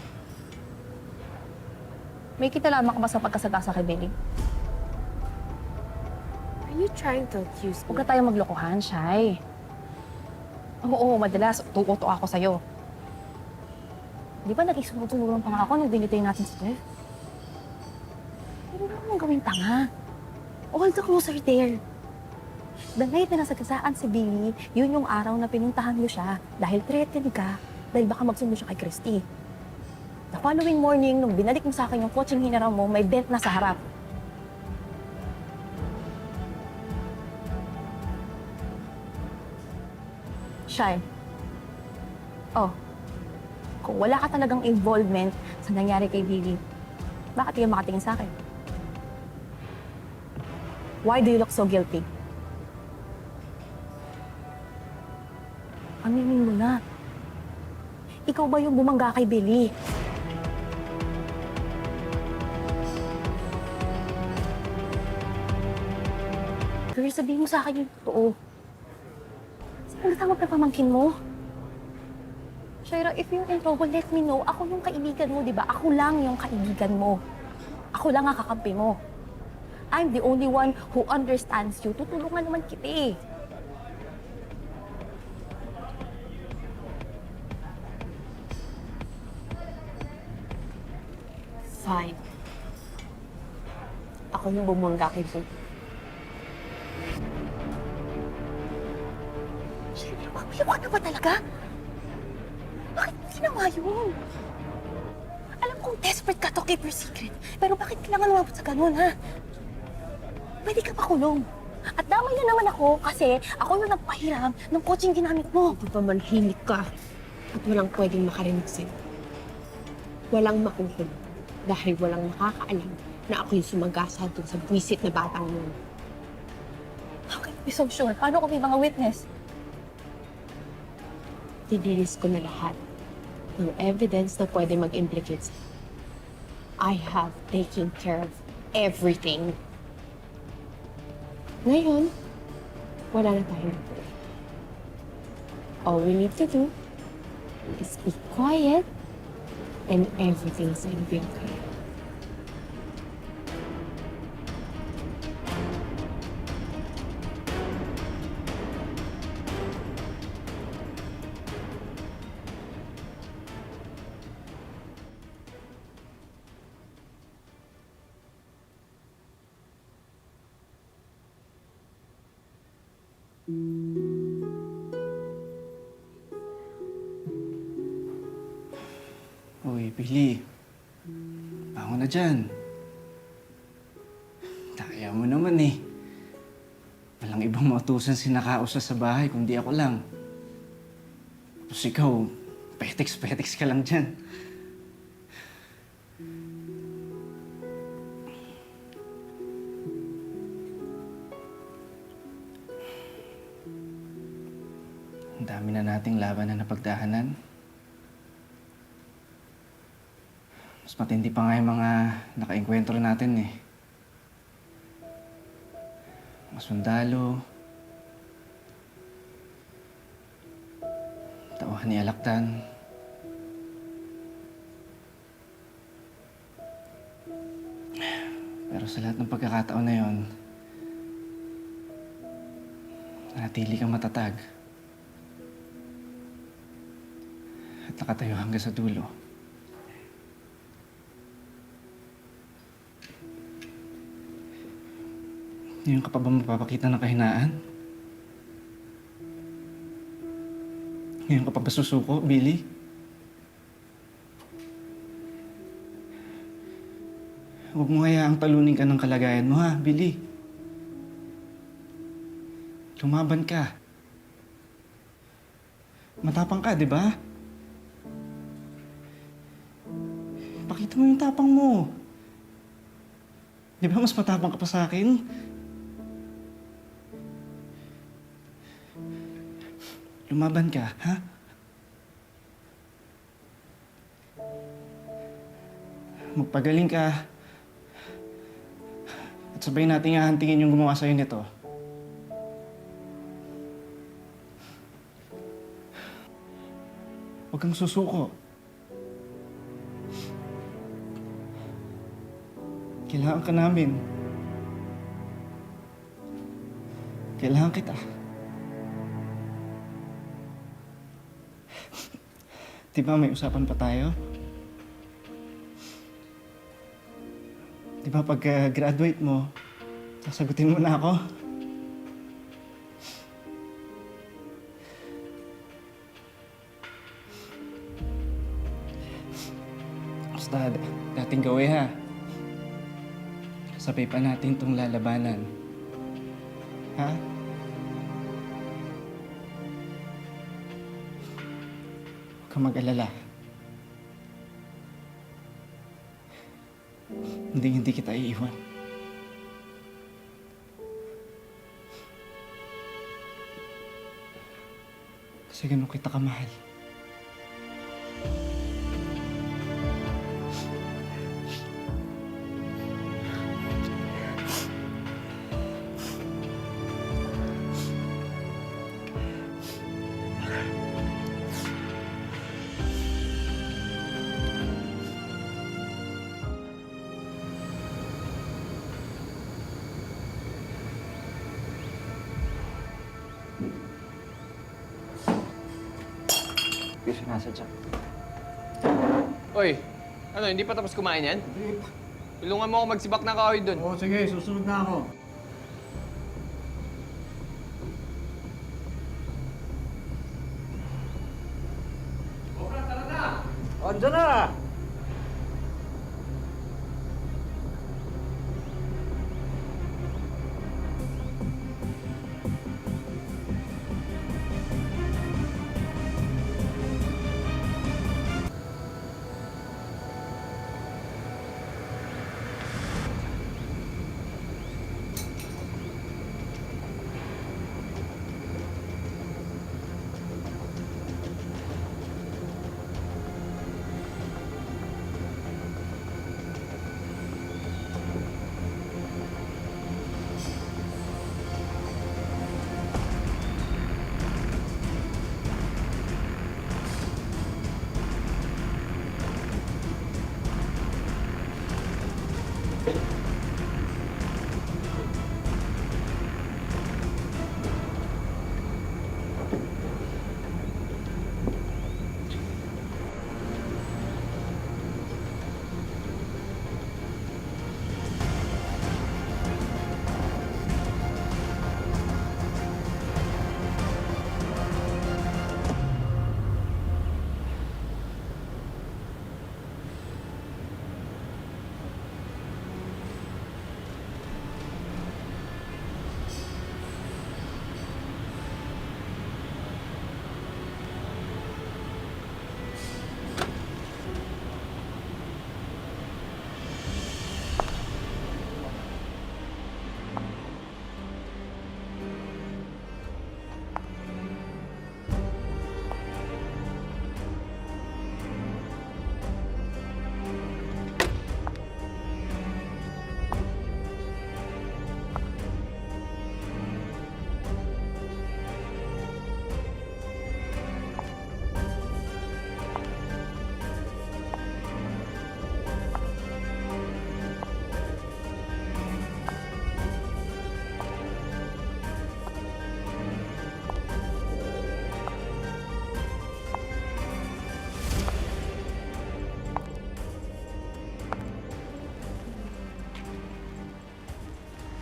May kitalaman ka ba sa pagkasagasa kay Billy? Are you trying to accuse me? Huwag ka tayo maglokohan, Shai. Oo, madalas tuto ako sa'yo. Di ba naging sunod-sunod pa nga ako nung dinitay natin si Jeff? Pero ano mong gawing tanga? All the closer there. The night na nasagasaan si Billy, yun yung araw na pinuntahan mo siya dahil threatened ka dahil baka magsundo siya kay Christy. The following morning, nung binalik mo sa akin yung kotseng hinaram mo, may dent na sa harap. Shai. Oh. Kung wala ka talagang involvement sa nangyari kay Billy, bakit kayo makatingin sa akin? Why do you look so guilty? Aminin mo na. Ikaw ba yung bumangga kay Billy? Girl, sabihin mo sa akin yung totoo. Sino tama pa pamangkin mo? Shaira, if you're in trouble, let me know. Ako yung kaibigan mo, di ba? Ako lang yung kaibigan mo. Ako lang ang kakampi mo. I'm the only one who understands you. Tutulungan naman kita eh. Fine. Ako yung bumangga kay Billy. Shaira, magpiliwag na ba talaga? Bakit mo ginawa yun? Alam kong desperate ka to keep your secret. Pero bakit kailangan lumabot sa ganun, ha? Pwede ka pakulong. At damay na naman ako kasi ako yung nagpahiram ng kotseng ginamit mo. Di ba manhimik ka? At walang pwedeng makarinig sa'yo. Walang makukulong. Dahil walang nakakaalam na ako yung sumagasa doon sa buwisit na batang yun. How can you be so sure? Paano kung may mga witness? Dinilis ko na lahat ng evidence na pwede mag-implicate sa'yo. I have taken care of everything. Ngayon, wala na tayong gagawin. All we need to do is be quiet and everything's gonna be okay. Uy, Billy. Bangon na dyan. Kaya mo naman eh. Walang ibang mautusan sinakausa sa bahay kundi ako lang. Tapos ikaw, petiks ka lang dyan. Ang dami na nating laban na napagdahanan. Mas matindi pa nga yung mga nakaengkwentro natin eh. Mga sundalo, tauhan ni Alakdan. Pero sa lahat ng pagkakataon na yon, nanatili kang matatag. At nakatayo hanggang sa dulo. Ngayon ka pa ba mapapakita ng kahinaan? Ngayon ka pa ba susuko, Billy? Huwag mo hayaang talunin ka ng kalagayan mo, ha, Billy? Lumaban ka. Matapang ka, di ba? Pakita mo yung tapang mo. Di ba mas matapang ka pa sa akin? Lumaban ka, ha? Magpagaling ka. At sabay natin hahantingin yung gumawa sa'yo nito. Huwag kang susuko. Kailangan ka namin. Kailangan kita. Di ba may usapan pa tayo? Di ba pagka-graduate mo, sasagutin mo na ako? Basta dating gawin ha. Sabay pa natin itong lalabanan. Ha? Huwag kang mag-alala. Hindi kita iiwan. Kasi ganun kita kamahal. Yung sinasadya. Oy, ano, hindi pa tapos kumain yan? Tulungan mo ako magsibak ng kahoy dun. Oo, sige. Susunod na ako. Andiyan na!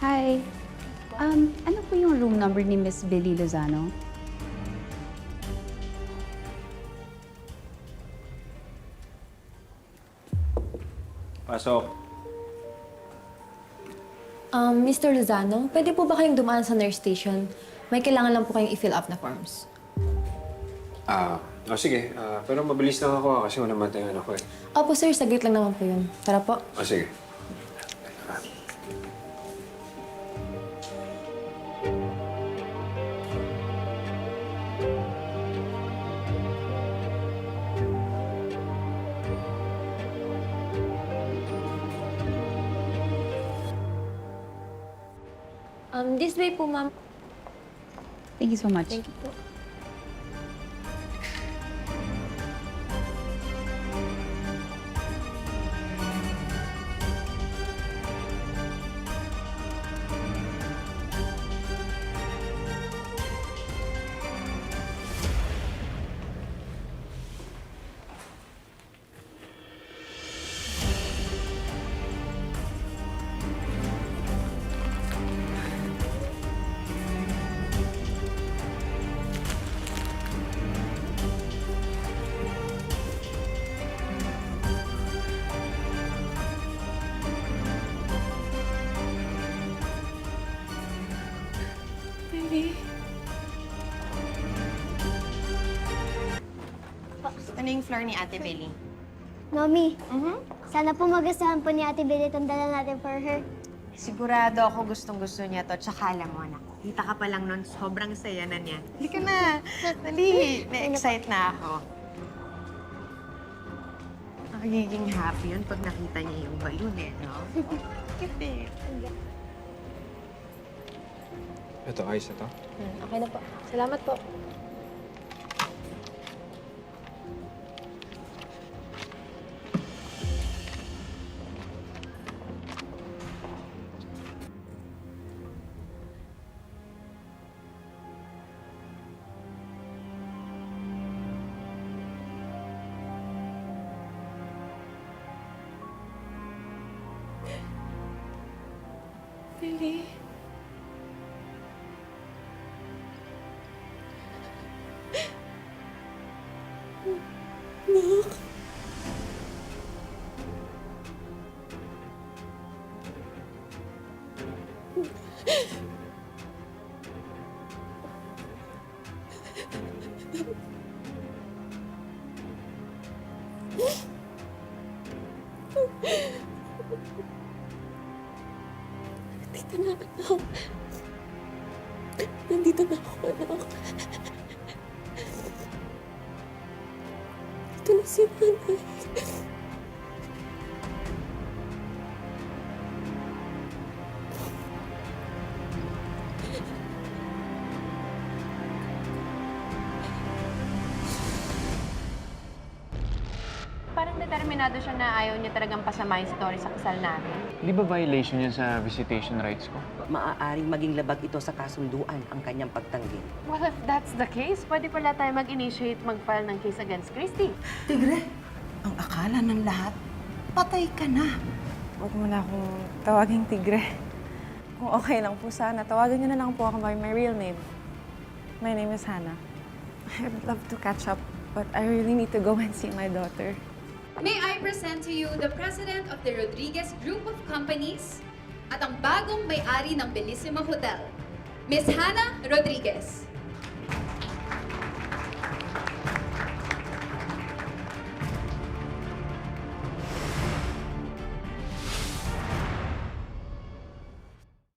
Hi. Ano po yung room number ni Miss Billy Lozano? Pasok. Mr. Lozano, pwede po ba kayong dumaan sa nurse station? May kailangan lang po kayong i-fill up na forms. Sige. Pero mabilis lang ako kasi namatay ako eh. Opo sir, saglit lang naman po yun. Tara po. Sige. This way po, ma'am. Thank you so much. Thank you po. Ano yung floor ni Ate Billy? Nomi, sana po magustuhan po ni Ate Billy itong dala natin for her. Sigurado ako gustong-gusto niya to. Tsaka alam mo, anak, kita ka pa lang nun, sobrang saya na niya. Halika na. Dali. Na-excite na ako. Magiging happy yun pag nakita niya yung balloon eh, no? Ito, ayos na to. Okay na po. Salamat po. Billy. Nak. Nandito na ako. Nandito na ako, anak. Ito na si nanay. Parang determinado siya na ayaw niya talagang pasama yung story sa kasal namin. Di ba violation yan sa visitation rights ko? Maaaring maging labag ito sa kasunduan ang kanyang pagtanggi. Well, if that's the case, pwede pala tayo mag-initiate mag-file ng case against Christy. Tigre, ang akala ng lahat, patay ka na. Huwag mo na akong tawaging Tigre. Kung okay lang po sana, tawagan niyo na lang po ako by my real name. My name is Hannah. I would love to catch up, but I really need to go and see my daughter. May I present to you the president of the Rodriguez Group of Companies at ang bagong may-ari ng Bellissima Hotel, Miss Hannah Rodriguez.